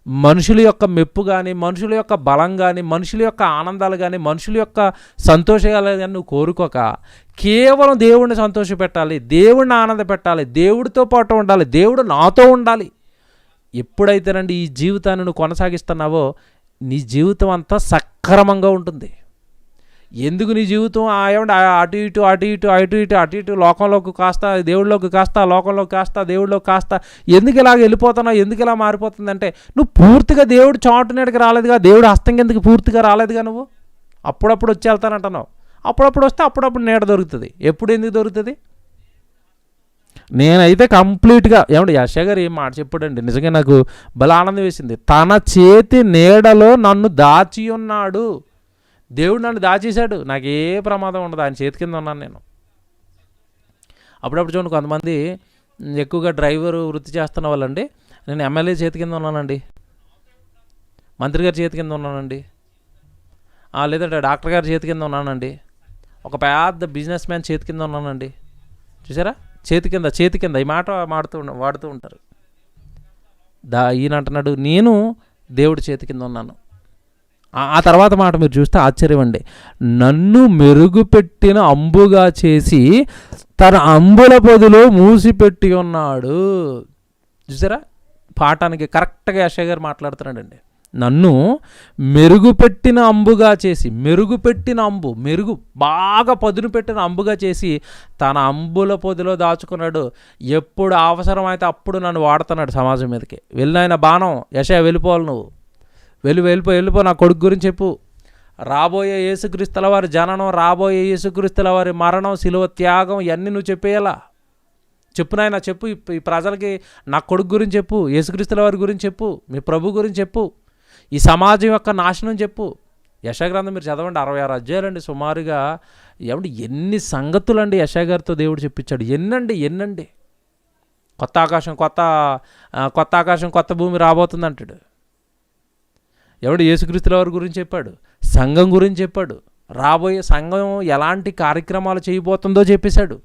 మనుషుల యొక్క మెప్పు కానీ, మనుషుల యొక్క బలం కానీ, మనుషుల యొక్క ఆనందాలు కానీ, మనుషుల యొక్క సంతోషాలు కానీ నువ్వు కోరుకోక కేవలం దేవుడిని సంతోషపెట్టాలి, దేవుడిని ఆనంద పెట్టాలి, దేవుడితో పాటు ఉండాలి, దేవుడు నాతో ఉండాలి. ఎప్పుడైతేనండి ఈ జీవితాన్ని నువ్వు కొనసాగిస్తున్నావో నీ జీవితం అంతా సక్రమంగా ఉంటుంది. ఎందుకు నీ జీవితం ఏమంటే అటు ఇటు లోకంలోకి కాస్త దేవుడిలోకి కాస్త, లోకంలోకి కాస్త దేవుడిలోకి కాస్త ఎందుకు ఇలాగ వెళ్ళిపోతున్నావు, ఎందుకు ఇలా మారిపోతుందంటే నువ్వు పూర్తిగా దేవుడు చాటు నీడకి రాలేదుగా, దేవుడు హస్తం కిందకి పూర్తిగా రాలేదుగా. నువ్వు అప్పుడప్పుడు వచ్చి వెళ్తానంటున్నావు, అప్పుడప్పుడు వస్తే అప్పుడప్పుడు నీడ దొరుకుతుంది. ఎప్పుడు ఎందుకు దొరుకుతుంది? నేనైతే కంప్లీట్గా ఏమంటే యెషయా గారు ఏం మాట చెప్పాడండి, నిజంగా నాకు భలే ఆనందం వేసింది. తన చేతి నీడలో నన్ను దాచి ఉన్నాడు. దేవుడు నన్ను దాచేశాడు, నాకు ఏ ప్రమాదం ఉండదు, ఆయన చేతి కింద ఉన్నాను నేను. అప్పుడప్పుడు చూడండి కొంతమంది ఎక్కువగా డ్రైవరు వృత్తి చేస్తున్న వాళ్ళండి, నేను ఎమ్మెల్యే చేతి కింద ఉన్నానండి, మంత్రి గారి చేతి కింద ఉన్నానండి, లేదంటే డాక్టర్ గారి చేతి కింద ఉన్నానండి, ఒక పెద్ద బిజినెస్ మ్యాన్ చేతి కింద ఉన్నానండి. చూసారా? చేతి కింద ఈ మాట వాడుతూ ఉంటారు. ఈయన అంటున్నాడు నేను దేవుడి చేతి కింద ఉన్నాను. ఆ తర్వాత మాట మీరు చూస్తే ఆశ్చర్యం అండి. నన్ను మెరుగుపెట్టిన అంబుగా చేసి తన అంబుల పొదిలో మూసిపెట్టి ఉన్నాడు. చూసారా? పాఠానికి కరెక్ట్గా యెషయా గారు మాట్లాడుతున్నాడండి. నన్ను మెరుగుపెట్టిన అంబుగా చేసి, మెరుగుపెట్టిన అంబు, బాగా పదును పెట్టిన అంబుగా చేసి తన అంబుల పొదిలో దాచుకున్నాడు. ఎప్పుడు అవసరమైతే అప్పుడు నన్ను వాడుతున్నాడు సమాజం మీదకి. వెళ్ళిన బాణం యెషయా వెళ్ళిపోవాలి, నువ్వు వెళ్ళిపో నా కొడుకు గురించి చెప్పు. రాబోయే యేసుక్రీస్తుల వారి జననం, రాబోయే యేసుక్రీస్తుల వారి మరణం, శిలువ త్యాగం ఇవన్నీ నువ్వు చెప్పేయాలా. చెప్పు నాయన, చెప్పు ఈ ప్రజలకి నా కొడుకు గురించి చెప్పు, యేసుక్రీస్తుల వారి గురించి చెప్పు, మీ ప్రభు గురించి చెప్పు, ఈ సమాజం యొక్క నాశనం చెప్పు. యెషయా గ్రంథం మీరు చదవండి, 66 అధ్యాయాలండి సుమారుగా. ఏమంటే ఎన్ని సంగతులు అండి యెషయా గారితో దేవుడు చెప్పించాడు. ఎన్నండి. కొత్త ఆకాశం కొత్త భూమి రాబోతుంది అంటాడు. ఎవడు? యేసుక్రీస్తుల వారి గురించి చెప్పాడు, సంఘం గురించి చెప్పాడు, రాబోయే సంఘం ఎలాంటి కార్యక్రమాలు చేయబోతుందో చెప్పేశాడు.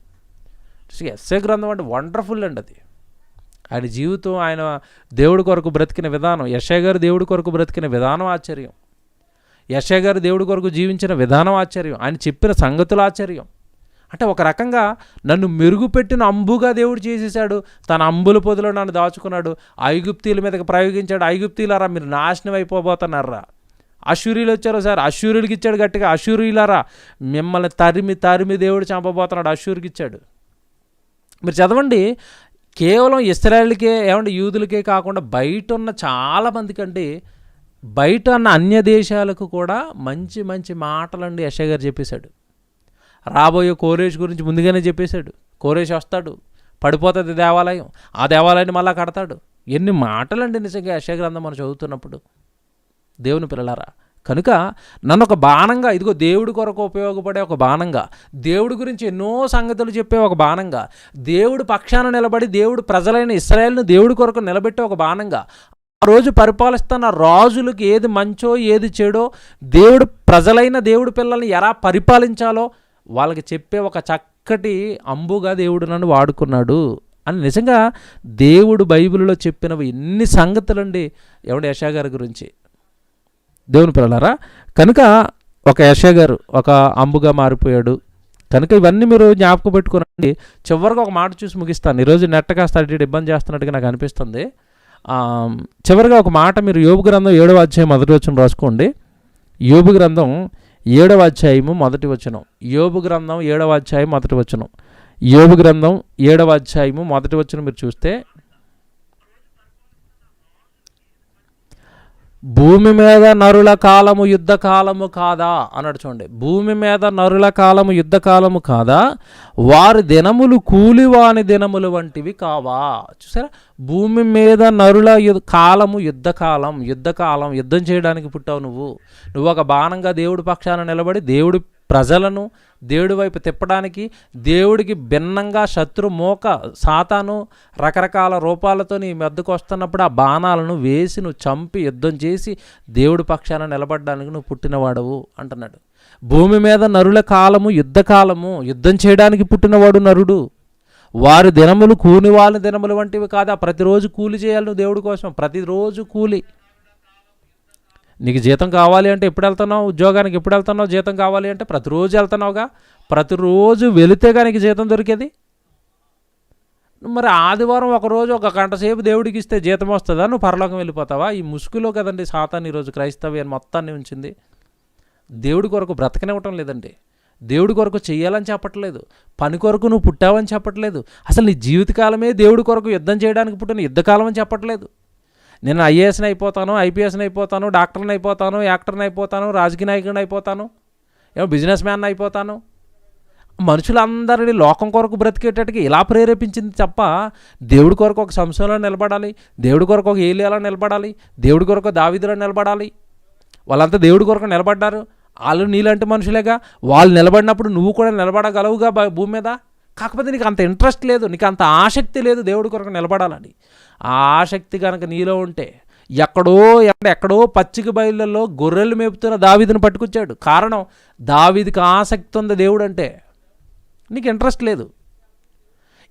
యెషయా గ్రంథం అంటే వండర్ఫుల్ అండి అది. ఆయన జీవితం, ఆయన దేవుడి కొరకు బ్రతికిన విధానం, యెషయా గారు దేవుడి కొరకు బ్రతికిన విధానం ఆశ్చర్యం. యెషయా గారు దేవుడి కొరకు జీవించిన విధానం ఆశ్చర్యం. ఆయన చెప్పిన సంగతులు ఆశ్చర్యం. అంటే ఒక రకంగా నన్ను మెరుగుపెట్టిన అంబుగా దేవుడు చేసేసాడు. తన అంబుల పొదిలో నన్ను దాచుకున్నాడు. ఐగుప్తీల మీదకి ప్రయోగించాడు. ఐగుప్తీలారా మీరు నాశనం అయిపోబోతున్నారా, అశూరీలు వచ్చారు సార్, అశూరులకి ఇచ్చాడు గట్టిగా. అశూరీలారా మిమ్మల్ని తరిమి తరిమి దేవుడు చంపబోతున్నాడు, అశూరుకి ఇచ్చాడు. మీరు చదవండి. కేవలం ఇశ్రాయేలుకే ఏమంటే యూదులకే కాకుండా బయట ఉన్న చాలామందికి అండి, బయట ఉన్న అన్య దేశాలకు కూడా మంచి మంచి మాటలండి యెషయా గారు చెప్పేశాడు. రాబోయే కోరేష్ గురించి ముందుగానే చెప్పేశాడు. కోరేష్ వస్తాడు, పడిపోతుంది దేవాలయం, ఆ దేవాలయాన్ని మళ్ళా కడతాడు. ఎన్ని మాటలండి నిజంగా యెషయా గ్రంథం మనం చదువుతున్నప్పుడు. దేవుని పిల్లలారా, కనుక నన్ను ఒక బాణంగా, ఇదిగో దేవుడి కొరకు ఉపయోగపడే ఒక బాణంగా, దేవుడి గురించి ఎన్నో సంగతులు చెప్పే ఒక బాణంగా, దేవుడి పక్షాన నిలబడి దేవుడు ప్రజలైన ఇశ్రాయేలును దేవుడి కొరకు నిలబెట్టే ఒక బాణంగా, ఆ రోజు పరిపాలిస్తున్న రాజులకు ఏది మంచో ఏది చెడో, దేవుడు ప్రజలైన దేవుడి పిల్లల్ని ఎలా పరిపాలించాలో వాళ్ళకి చెప్పే ఒక చక్కటి అంబుగా దేవుడు నన్ను వాడుకున్నాడు అని నిజంగా దేవుడు బైబిల్లో చెప్పినవి ఎన్ని సంగతులండి ఎవడు యెషయా గారి గురించి. దేవుని పిల్లలారా, కనుక ఒక యెషయా గారు ఒక అంబుగా మారిపోయాడు. కనుక ఇవన్నీ మీరు జ్ఞాపకం పెట్టుకోనండి. చివరిగా ఒక మాట చూసి ముగిస్తాను. ఈరోజు నెట్ కాస్త అటు ఇబ్బంది చేస్తున్నట్టుగా నాకు అనిపిస్తుంది. చివరిగా ఒక మాట మీరు యోబు గ్రంథం 7వ అధ్యాయం 1వ వచనం రాసుకోండి. యోబు గ్రంథం 7వ అధ్యాయము 1వ వచనం. యోబు గ్రంథం 7వ అధ్యాయం 1వ వచనం. యోబు గ్రంథం 7వ అధ్యాయము 1వ వచనం మీరు చూస్తే, భూమి మీద నరుల కాలము యుద్ధ కాలము కాదా అన్నాడు. చూడండి, భూమి మీద నరుల కాలము యుద్ధ కాలము కాదా, వారి దినములు కూలివాని దినములు వంటివి కావా. చూసారా, భూమి మీద నరుల కాలము యుద్ధకాలం. యుద్ధం చేయడానికి పుట్టావు నువ్వు ఒక బాణంగా దేవుడి పక్షాన నిలబడి దేవుడి ప్రజలను దేవుడి వైపు తిప్పడానికి, దేవుడికి భిన్నంగా శత్రు మోక సాతాను రకరకాల రూపాలతో నీ మెద్దకు వస్తున్నప్పుడు ఆ బాణాలను వేసి నువ్వు చంపి యుద్ధం చేసి దేవుడి పక్షాన నిలబడడానికి నువ్వు పుట్టినవాడవు అంటున్నాడు. భూమి మీద నరుల కాలము యుద్ధకాలము, యుద్ధం చేయడానికి పుట్టినవాడు నరుడు. వారి దినములు కూలివాళ్ళ దినములు వంటివి కాదా. ప్రతిరోజు కూలి చేయాలి నువ్వు దేవుడి కోసం, ప్రతిరోజు కూలి. నీకు జీతం కావాలి అంటే ఎప్పుడు వెళ్తున్నావు, ఉద్యోగానికి ఎప్పుడు వెళ్తున్నావు, జీతం కావాలి అంటే ప్రతిరోజు వెళ్తున్నావుగా. ప్రతిరోజు వెళితేగా నీకు జీతం దొరికేది. మరి ఆదివారం ఒకరోజు ఒక గంట సేపు దేవుడికి ఇస్తే జీతం వస్తుందా, నువ్వు పరలోకం వెళ్ళిపోతావా? ఈ ముసుగులో కదండి సాతాను ఈరోజు క్రైస్తవ్యాన్ని మొత్తాన్ని ఉంచింది. దేవుడి కొరకు బ్రతకనివ్వటం లేదండి. దేవుడి కొరకు చెయ్యాలని చెప్పట్లేదు, పని కొరకు నువ్వు పుట్టావని చెప్పట్లేదు. అసలు నీ జీవితకాలమే దేవుడి కొరకు యుద్ధం చేయడానికి పుట్టిన యుద్ధకాలం అని చెప్పట్లేదు. నేను ఐఏఎస్ని అయిపోతాను, ఐపీఎస్ని అయిపోతాను, డాక్టర్ని అయిపోతాను, యాక్టర్ని అయిపోతాను, రాజకీయ నాయకుడిని అయిపోతాను, బిజినెస్ మ్యాన్ అయిపోతాను. మనుషులందరినీ లోకం కొరకు బ్రతికేటట్టుగా ఇలా ప్రేరేపించింది తప్ప దేవుడి కొరకు ఒక సంశయంలో నిలబడాలి, దేవుడి కొరకు ఒక ఏలియాలో నిలబడాలి, దేవుడి కొరకు దావీదులో నిలబడాలి. వాళ్ళంతా దేవుడి కొరకు నిలబడ్డారు. వాళ్ళు నీలాంటి మనుషులేగా. వాళ్ళు నిలబడినప్పుడు నువ్వు కూడా నిలబడగలవుగా భూమి మీద. కాకపోతే నీకు అంత ఇంట్రెస్ట్ లేదు, నీకు అంత ఆసక్తి లేదు దేవుడి కొరకు నిలబడాలని. ఆ ఆసక్తి కనుక నీలో ఉంటే ఎక్కడో పచ్చిక బయళ్ళల్లో గొర్రెలు మేపుతున్న దావీదుని పట్టుకొచ్చాడు. కారణం, దావీదుకి ఆసక్తి ఉంది దేవుడు అంటే. నీకు ఇంట్రెస్ట్ లేదు.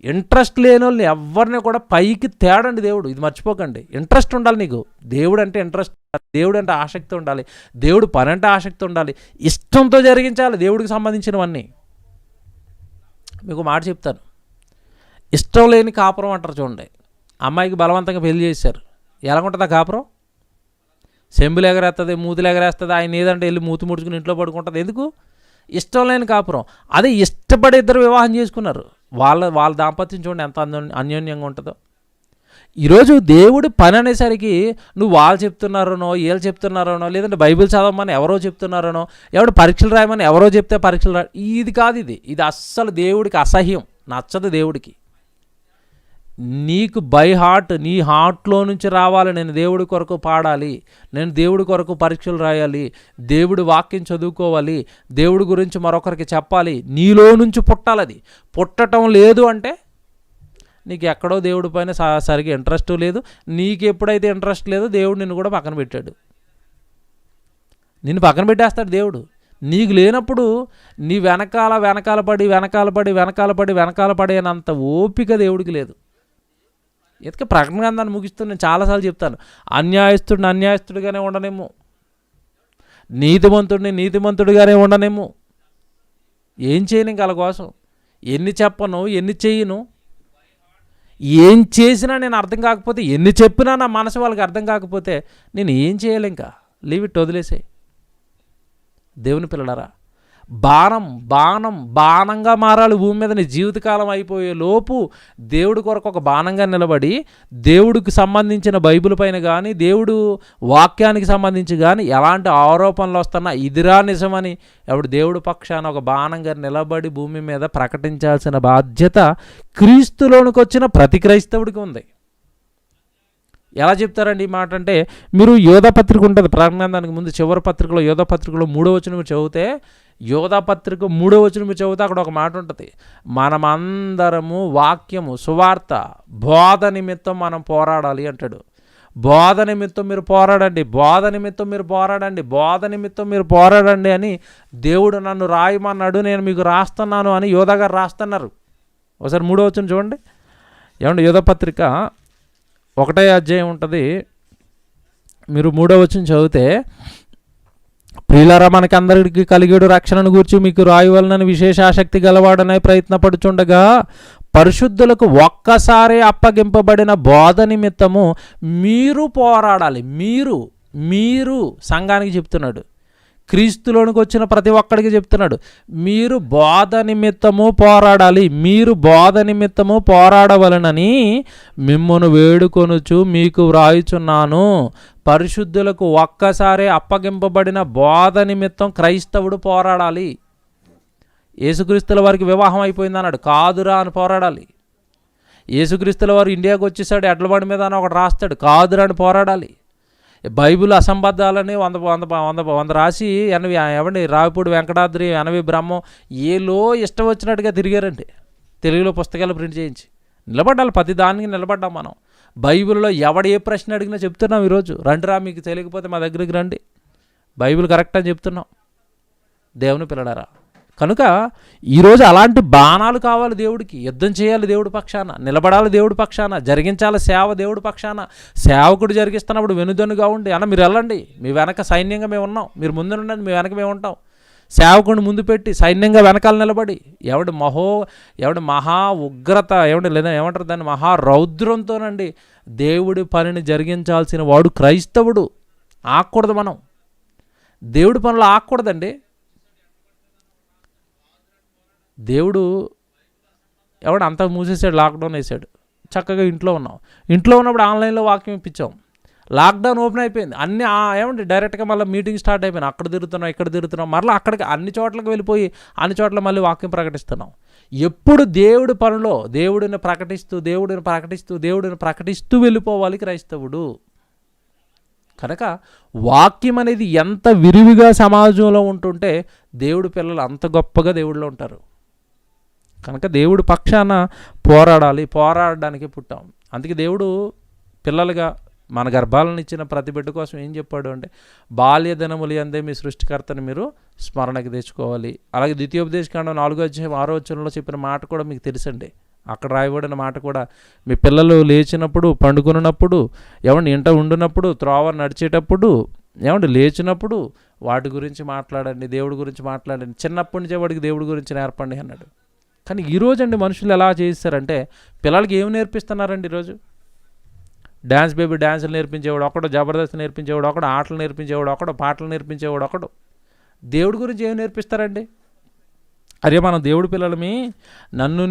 ఇంట్రెస్ట్ లేని వాళ్ళని ఎవరిని కూడా పైకి తేడండి దేవుడు. ఇది మర్చిపోకండి. ఇంట్రెస్ట్ ఉండాలి నీకు. దేవుడు అంటే ఇంట్రెస్ట్, దేవుడు అంటే ఆసక్తి ఉండాలి, దేవుడు పని అంటే ఆసక్తి ఉండాలి, ఇష్టంతో జరిగించాలి దేవుడికి సంబంధించినవన్నీ. మీకు మాట చెప్తాను, ఇష్టం లేని కాపురం అంటారు చూడండి. అమ్మాయికి బలవంతంగా పెళ్లి చేశారు, ఎలాగుంటుంది ఆ కాపురం? సెంబులు ఎగరేస్తుంది, మూతులు ఎగరేస్తుంది, ఆయన ఏదంటే వెళ్ళి మూతి ముడుచుకుని ఇంట్లో పడుకుంటుంది. ఎందుకు? ఇష్టం లేని కాపురం. అదే ఇష్టపడి ఇద్దరు వివాహం చేసుకున్నారు. వాళ్ళ దాంపత్యం చూడండి ఎంత అన్యోన్యంగా ఉంటుందో. ఈరోజు దేవుడి పని అనేసరికి నువ్వు వాళ్ళు చెప్తున్నారనో వీళ్ళు చెప్తున్నారనో, లేదంటే బైబిల్ చదవమని ఎవరో చెప్తున్నారనో, ఎవడు పరీక్షలు రాయమని ఎవరో చెప్తే పరీక్షలు ఇది కాదు. ఇది అస్సలు దేవుడికి అసహ్యం, నచ్చదు దేవుడికి. నీకు బై హార్ట్, నీ హార్ట్లో నుంచి రావాలి, నేను దేవుడి కొరకు పాడాలి, నేను దేవుడి కొరకు పరీక్షలు రాయాలి, దేవుడి వాక్యం చదువుకోవాలి, దేవుడి గురించి మరొకరికి చెప్పాలి, నీలో నుంచి పుట్టాలి. అది పుట్టడం లేదు అంటే నీకు ఎక్కడో దేవుడి పైన సరిగ్గా ఇంట్రెస్ట్ లేదు. నీకు ఎప్పుడైతే ఇంట్రెస్ట్ లేదో దేవుడు నిన్ను కూడా పక్కన పెట్టాడు. నిన్ను పక్కన పెట్టేస్తాడు దేవుడు. నీకు లేనప్పుడు నీ వెనకాల పడేనంత ఓపిక దేవుడికి లేదు. ఎందుకంటే ప్రకటన గ్రంథాన్ని ముగిస్తూ నేను చాలాసార్లు చెప్తాను, అన్యాయస్తుడిగానే ఉండనేమో, నీతిమంతుడిగానే ఉండనేమో. ఏం చేయను ఇంక వాళ్ళ కోసం, ఎన్ని చెప్పను, ఎన్ని చేయను, ఏం చేసినా నేను అర్థం కాకపోతే, ఎన్ని చెప్పినా నా మనసు వాళ్ళకి అర్థం కాకపోతే నేను ఏం చేయాలి? ఇంకా లీవ్ ఇట్, వదిలేసే. దేవుని పిల్లలారా, బాణంగా మారాలి భూమి మీద. నీ జీవితకాలం అయిపోయే లోపు దేవుడి కొరకు ఒక బాణంగా నిలబడి, దేవుడికి సంబంధించిన బైబిల్ పైన కానీ, దేవుడు వాక్యానికి సంబంధించి కానీ ఎలాంటి ఆరోపణలు వస్తున్నా ఇదిరా నిజమని ఎవడు దేవుడి పక్షాన ఒక బాణంగా నిలబడి భూమి మీద ప్రకటించాల్సిన బాధ్యత క్రీస్తులోనికి వచ్చిన ప్రతి క్రైస్తవుడికి ఉంది. ఎలా చెప్తారండి ఈ మాట అంటే, మీరు యోధా పత్రిక ఉంటుంది ప్రకటనదానికి ముందు చివరి పత్రికలో, యోధా పత్రికలో 3వ వచనం మీరు చదివితే, యోధా పత్రిక 3వ వచనం మీరు చదివితే అక్కడ ఒక మాట ఉంటుంది, మనమందరము వాక్యము, సువార్త, బోధ నిమిత్తం మనం పోరాడాలి అంటాడు. బోధ నిమిత్తం మీరు పోరాడండి అని దేవుడు నన్ను రాయమన్నాడు, నేను మీకు రాస్తున్నాను అని యోధా గారు రాస్తున్నారు. ఒకసారి 3వ వచనం చూడండి. ఏమండి, యోధా పత్రిక 1వ అధ్యాయం ఉంటుంది, మీరు 3వ వచనం చదివితే, ప్రియులారా, మనకి అందరికీ కలిగేడు రక్షణను గూర్చి మీకు రాయవలనని విశేష ఆసక్తి గలవాడనే ప్రయత్నపడుచుండగా, పరిశుద్ధులకు ఒక్కసారి అప్పగింపబడిన బోధ నిమిత్తము మీరు పోరాడాలి. మీరు సంఘానికి చెప్తున్నాడు, క్రీస్తులోనికి వచ్చిన ప్రతి ఒక్కడికి చెప్తున్నాడు, మీరు బోధ నిమిత్తము పోరాడవలనని మిమ్మును వేడుకొనుచు మీకు వ్రాయుచున్నాను. పరిశుద్ధులకు ఒక్కసారి అప్పగింపబడిన బోధ నిమిత్తం క్రైస్తవుడు పోరాడాలి. యేసుక్రీస్తుల వారికి వివాహం అయిపోయింది అన్నాడు, కాదురా అని పోరాడాలి. యేసుక్రీస్తుల వారు ఇండియాకు వచ్చేసాడు ఎడ్లబండి మీద అని ఒకటి రాస్తాడు, కాదురా అని పోరాడాలి. బైబిల్ అసంబద్ధాలని 100 రాసి 80 రావిపూడి వెంకటాద్రి, 80 బ్రహ్మం ఏలో ఇష్టం వచ్చినట్టుగా తిరిగారండి. తెలుగులో పుస్తకాలు ప్రింట్ చేయించి నిలబడాలి, ప్రతి దానికి నిలబడ్డాం మనం. బైబిల్లో ఎవడు ఏ ప్రశ్న అడిగినా చెప్తున్నాం. ఈరోజు రండిరా, మీకు తెలియకపోతే మా దగ్గరికి రండి, బైబిల్ కరెక్ట్ అని చెప్తున్నాం. దేవుని పిల్లడారా, కనుక ఈరోజు అలాంటి బాణాలు కావాలి దేవుడికి. యుద్ధం చేయాలి దేవుడి పక్షాన, నిలబడాలి దేవుడి పక్షాన, జరిగించాలి సేవ దేవుడి పక్షాన. సేవకుడు జరిగిస్తున్నప్పుడు వెనుదన్నుగా ఉండి, అన్న మీరు వెళ్ళండి, మీ వెనక సైన్యంగా మేము ఉన్నాం, మీరు ముందు ఉండండి, మీ వెనక మేము ఉంటాం. సేవకుడిని ముందు పెట్టి సైన్యంగా వెనకాల నిలబడి, ఎవడి మహా ఉగ్రత, లేదా ఏమంటారు దాన్ని, మహా రౌద్రంతోనండి దేవుడి పనిని జరిగించాల్సిన వాడు క్రైస్తవుడు. ఆగకూడదు, మనం దేవుడి పనులు ఆగకూడదండి. దేవుడు అంతా మూసేసాడు, లాక్డౌన్ వేసాడు, చక్కగా ఇంట్లో ఉన్నప్పుడు ఆన్లైన్లో వాక్యం ఇప్పించాం. లాక్డౌన్ ఓపెన్ అయిపోయింది, అన్నీ డైరెక్ట్గా మళ్ళీ మీటింగ్ స్టార్ట్ అయిపోయింది. అక్కడ తిరుగుతున్నాం, మరలా అక్కడికి అన్ని చోట్లకి వెళ్ళిపోయి అన్ని చోట్ల మళ్ళీ వాక్యం ప్రకటిస్తున్నాం. ఎప్పుడు దేవుడి పనిలో దేవుడిని ప్రకటిస్తూ వెళ్ళిపోవాలి క్రైస్తవుడు. కనుక వాక్యం అనేది ఎంత విరివిగా సమాజంలో ఉంటుంటే దేవుడి పిల్లలు అంత గొప్పగా దేవుడిలో ఉంటారు. కనుక దేవుడి పక్షాన పోరాడడానికి పుట్టాం. అందుకే దేవుడు పిల్లలుగా మన గర్భాలను ఇచ్చిన ప్రతి బిడ్డ కోసం ఏం చెప్పాడు అంటే, బాల్య దినములు యందే మీ సృష్టికర్తను మీరు స్మరణకి తెచ్చుకోవాలి. అలాగే ద్వితీయోపదేశకాండం 4వ అధ్యాయం 6వ వచనంలో చెప్పిన మాట కూడా మీకు తెలుసండి. అక్కడ రాయబడిన మాట కూడా, మీ పిల్లలు లేచినప్పుడు, పండుకున్నప్పుడు, ఇంట ఉండినప్పుడు, త్రోవ నడిచేటప్పుడు, లేచినప్పుడు వాటి గురించి మాట్లాడండి, దేవుడి గురించి మాట్లాడండి, చిన్నప్పటి నుంచే వాడికి దేవుడి గురించి నేర్పండి అన్నాడు. కానీ ఈరోజు మనుషులు ఎలా చేస్తారంటే, పిల్లలకి ఏమి నేర్పిస్తున్నారండి ఈరోజు? డ్యాన్స్ బేబీ డ్యాన్సులు నేర్పించేవాడు ఒకడు, జబర్దస్త్ నేర్పించేవాడు ఒకడు, ఆటలు నేర్పించేవాడు ఒకడు, పాటలు నేర్పించేవాడు ఒకడు. దేవుడి గురించి ఏమి నేర్పిస్తారండి? అరే, మనం దేవుడి పిల్లలమి,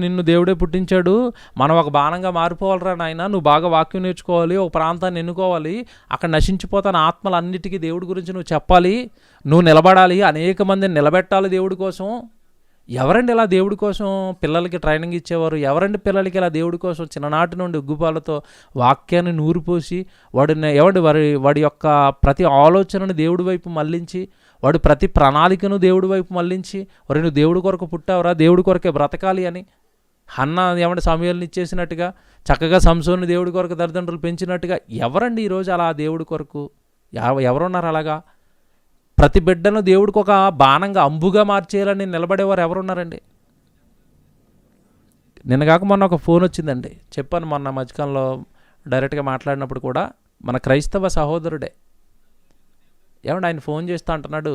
నిన్ను దేవుడే పుట్టించాడు, మనం ఒక బాణంగా మారిపోవాలరా నాయన, నువ్వు బాగా వాక్యం నేర్చుకోవాలి, ఒక ప్రాంతాన్ని ఎన్నుకోవాలి, అక్కడ నశించిపోతాను ఆత్మలన్నిటికీ దేవుడి గురించి నువ్వు చెప్పాలి, నువ్వు నిలబడాలి, అనేక మందిని నిలబెట్టాలి దేవుడి కోసం. ఎవరండి ఇలా దేవుడి కోసం పిల్లలకి ట్రైనింగ్ ఇచ్చేవారు? ఎవరండి పిల్లలకి ఇలా దేవుడి కోసం చిన్ననాటి నుండి ఉగ్గుపాలతో వాక్యాన్ని నూరిపోసి వాడి యొక్క ప్రతి ఆలోచనను దేవుడి వైపు మళ్ళించి, వాడు ప్రతి ప్రణాళికను దేవుడి వైపు మళ్ళించి, నువ్వు దేవుడి కొరకు పుట్టావురా, దేవుడి కొరకే బ్రతకాలి అని హన్న సమయాలను ఇచ్చేసినట్టుగా, చక్కగా సంసోన్ని దేవుడి కొరకు తల్లిదండ్రులు పెంచినట్టుగా ఎవరండి ఈరోజు అలా దేవుడి కొరకు ఎవరున్నారు అలాగా? ప్రతి బిడ్డను దేవుడికి ఒక బాణంగా అంబుగా మార్చేయాలని నిలబడేవారు ఎవరున్నారండి? నిన్నగాక మొన్న ఒక ఫోన్ వచ్చిందండి, చెప్పాను మొన్న మధ్యకాలంలో డైరెక్ట్గా మాట్లాడినప్పుడు కూడా, మన క్రైస్తవ సహోదరుడే. ఏమంటే ఆయన ఫోన్ చేస్తా అంటున్నాడు,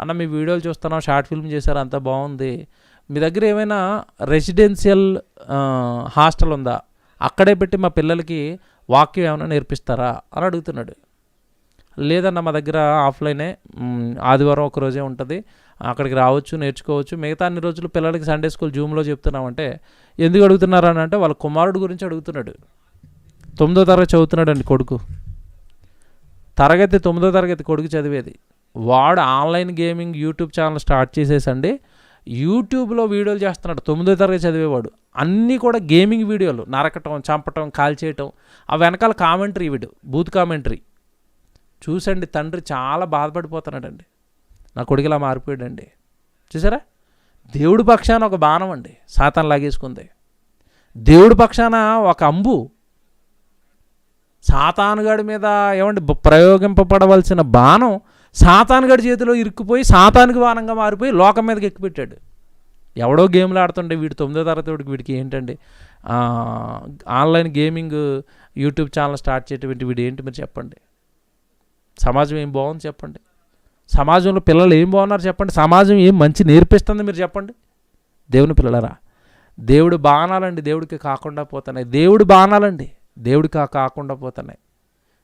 అన్న మీ వీడియోలు చూస్తున్నాం, షార్ట్ ఫిల్మ్ చేశారు, అంతా బాగుంది, మీ దగ్గర ఏమైనా రెసిడెన్షియల్ హాస్టల్ ఉందా, అక్కడే పెట్టి మా పిల్లలకి వాక్యం ఏమైనా నేర్పిస్తారా అని అడుగుతున్నాడు. లేదన్న మా దగ్గర ఆఫ్లైనే, ఆదివారం ఒక రోజే ఉంటుంది, అక్కడికి రావచ్చు, నేర్చుకోవచ్చు, మిగతా అన్ని రోజులు పిల్లలకి సండే స్కూల్ జూమ్లో చెప్తున్నామంటే, ఎందుకు అడుగుతున్నారు అని అంటే వాళ్ళ కుమారుడు గురించి అడుగుతున్నాడు. 9వ తరగతి చదువుతున్నాడు అండి కొడుకు, 9వ తరగతి కొడుకు చదివేది. వాడు online gaming YouTube channel start చేసేసండి యూట్యూబ్లో వీడియోలు చేస్తున్నాడు. 9వ తరగతి చదివేవాడు. అన్నీ కూడా గేమింగ్ వీడియోలు, నరకటం, చంపటం, కాల్చేయటం, ఆ వెనకాల కామెంటరీ, వీడు బూత్ కామెంటరీ చూసండి తండ్రి చాలా బాధపడిపోతున్నాడండి. నా కొడుకు ఇలా మారిపోయాడండి. చూసారా, దేవుడి పక్షాన ఒక బాణం అండి సాతాను లాగేసుకుంది. దేవుడి పక్షాన ఒక అంబు సాతానుగాడి మీద ఏమండి ప్రయోగింపబడవలసిన బాణం సాతానుగాడి చేతిలో ఇరుక్కుపోయి సాతానుకి బాణంగా మారిపోయి లోకం మీదకి ఎక్కిపెట్టాడు. ఎవడో గేమ్లు ఆడుతుండే వీడు 9వ తరగతి వాడికి, వీడికి ఏంటండి online gaming YouTube channel start చేయటువంటి వీడు ఏంటి మీరు చెప్పండి? సమాజం ఏం బాగుంది చెప్పండి? సమాజంలో పిల్లలు ఏం బాగున్నారు చెప్పండి? సమాజం ఏం మంచి నేర్పిస్తుంది మీరు చెప్పండి? దేవుని పిల్లలరా, దేవుడు బాణాలండి దేవుడికి కాకుండా పోతున్నాయి. దేవుడు బాణాలండి దేవుడికి కాకుండా పోతున్నాయి.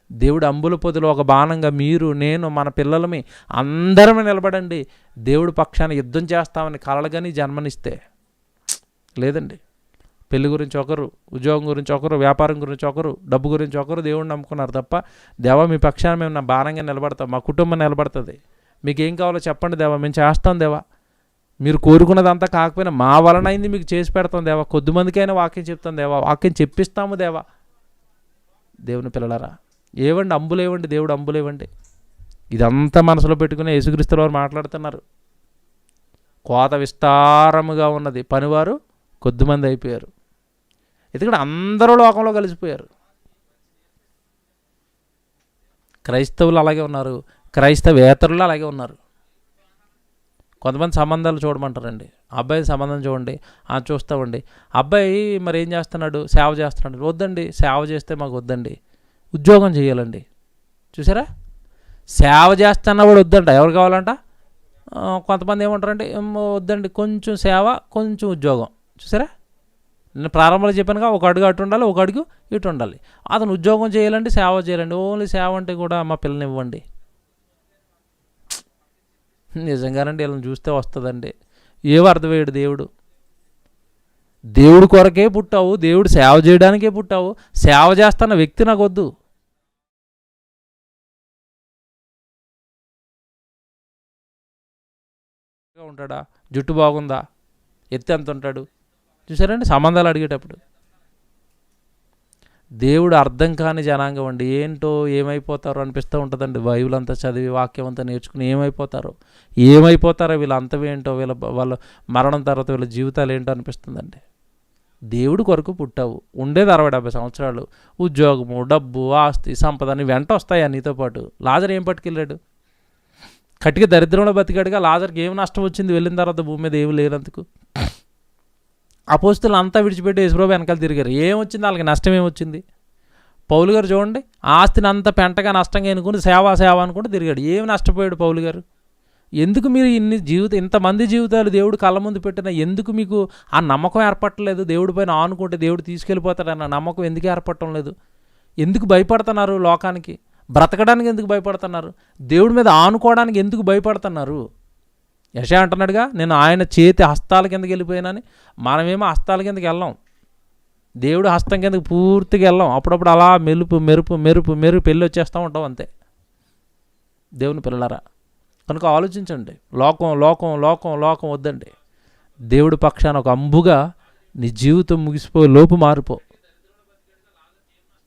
దేవుడు అంబుల పొదిలో ఒక బాణంగా మీరు, నేను, మన పిల్లలమి అందరం నిలబడండి, దేవుడి పక్షాన యుద్ధం చేస్తామని కలలుగాని జన్మనిస్తే లేదండి. పెళ్లి గురించి ఒకరు, ఉద్యోగం గురించి ఒకరు, వ్యాపారం గురించి ఒకరు, డబ్బు గురించి ఒకరు దేవుడిని నమ్ముకున్నారు తప్ప, దేవా మీ పక్షాన మేము నా బాణంగా నిలబడతాం, మా కుటుంబం నిలబడుతుంది, మీకేం కావాలో చెప్పండి దేవా, మేము చేస్తాం దేవా, మీరు కోరుకున్నదంతా కాకపోయినా మా వలన అయింది మీకు చేసి పెడతాం దేవా, కొద్దిమందికైనా వాక్యం చెప్తాం దేవా, వాక్యం చెప్పిస్తాము దేవా. దేవుని పిల్లలారా, ఏవండి అంబులేవండి, దేవుడు అంబులేవండి. ఇదంతా మనసులో పెట్టుకుని యేసుక్రీస్తు వారు మాట్లాడుతున్నారు. కోత విస్తారముగా ఉన్నది, పనివారు కొద్దిమంది అయిపోయారు. ఎందుకంటే అందరూ లోకంలో కలిసిపోయారు. క్రైస్తవులు అలాగే ఉన్నారు, క్రైస్తవేతరులు అలాగే ఉన్నారు. కొంతమంది సంబంధాలు చూడమంటారండి, అబ్బాయి సంబంధం చూడండి, చూస్తామండి, అబ్బాయి మరి ఏం చేస్తున్నాడు, సేవ చేస్తున్నాడు, వద్దండి సేవ చేస్తే మాకు వద్దండి, ఉద్యోగం చేయాలండి. చూసారా, సేవ చేస్తున్నవాడు వద్దంట, ఎవరు కావాలంట? కొంతమంది ఏమంటారంటే వద్దండి, కొంచెం సేవ కొంచెం ఉద్యోగం. చూసారా, నేను ప్రారంభంలో చెప్పానుగా, ఒక అడుగు అటు ఉండాలి, ఒక అడుగు ఇటు ఉండాలి. అతను ఉద్యోగం చేయాలండి, సేవ చేయాలండి, ఓన్లీ సేవ అంటే కూడా మా పిల్లని ఇవ్వండి. నిజంగానండి వీళ్ళని చూస్తే వస్తుందండి. ఏం అర్థమయ్యాడు దేవుడు? దేవుడి కొరకే పుట్టావు, దేవుడు సేవ చేయడానికే పుట్టావు, సేవ చేస్తున్న వ్యక్తి నాకు వద్దు. ఉంటాడా, జుట్టు బాగుందా, ఎత్తు ఎంత ఉంటాడు, చూసారండి సంబంధాలు అడిగేటప్పుడు. దేవుడు అర్థం కాని జనాంగం అండి. ఏంటో ఏమైపోతారో అనిపిస్తూ ఉంటుందండి. బైబిల్ అంతా చదివి వాక్యం అంతా నేర్చుకుని ఏమైపోతారో వీళ్ళ అంతమేంటో, వాళ్ళ మరణం తర్వాత వీళ్ళ జీవితాలు ఏంటో అనిపిస్తుందండి. దేవుడి కొరకు పుట్టావు, ఉండేది 60-70 సంవత్సరాలు, ఉద్యోగము, డబ్బు, ఆస్తి, సంపద అని వెంట వస్తాయా నీతో పాటు? లాజర్ ఏం పట్టుకెళ్ళాడు? కట్టిగా దరిద్రంలో బతికాడుగా. లాజర్కి ఏం నష్టం వచ్చింది వెళ్ళిన తర్వాత భూమి మీద? ఏమి లేనందుకు అపోస్తులు అంతా విడిచిపెట్టి యేసుప్రభు వెనకాల తిరిగారు. ఏమొచ్చింది వాళ్ళకి? నష్టం ఏమొచ్చింది? పౌలు గారు చూడండి, ఆస్తిని అంత పెంటగా నష్టంగా ఎన్నుకుని సేవ అనుకుంటూ తిరిగాడు. ఏమి నష్టపోయాడు పౌలు గారు? ఎందుకు మీరు ఇంతమంది జీవితాలు దేవుడు కళ్ళ ముందు పెట్టినా ఎందుకు మీకు ఆ నమ్మకం ఏర్పడలేదు? దేవుడి పైన ఆనుకుంటే దేవుడు తీసుకెళ్ళిపోతాడన్న నమ్మకం ఎందుకు ఏర్పడటం లేదు? ఎందుకు భయపడుతున్నారు? లోకానికి బ్రతకడానికి ఎందుకు భయపడుతున్నారు? దేవుడి మీద ఆనుకోవడానికి ఎందుకు భయపడుతున్నారు? యెషయా అంటున్నాడుగా, నేను ఆయన చేతి హస్తాల కిందకి వెళ్ళిపోయానని. మనమేమో హస్తాల కిందకి వెళ్ళాం, దేవుడు హస్తం కిందకి పూర్తిగా వెళ్ళాం. అప్పుడప్పుడు అలా మెరుపు పెళ్ళి వచ్చేస్తూ ఉంటాం అంతే. దేవుని పిల్లలారా, కనుక ఆలోచించండి. లోకం వద్దండి. దేవుడి పక్షాన ఒక అంబుగా నీ జీవితం ముగిసిపోయే లోపు మారిపో.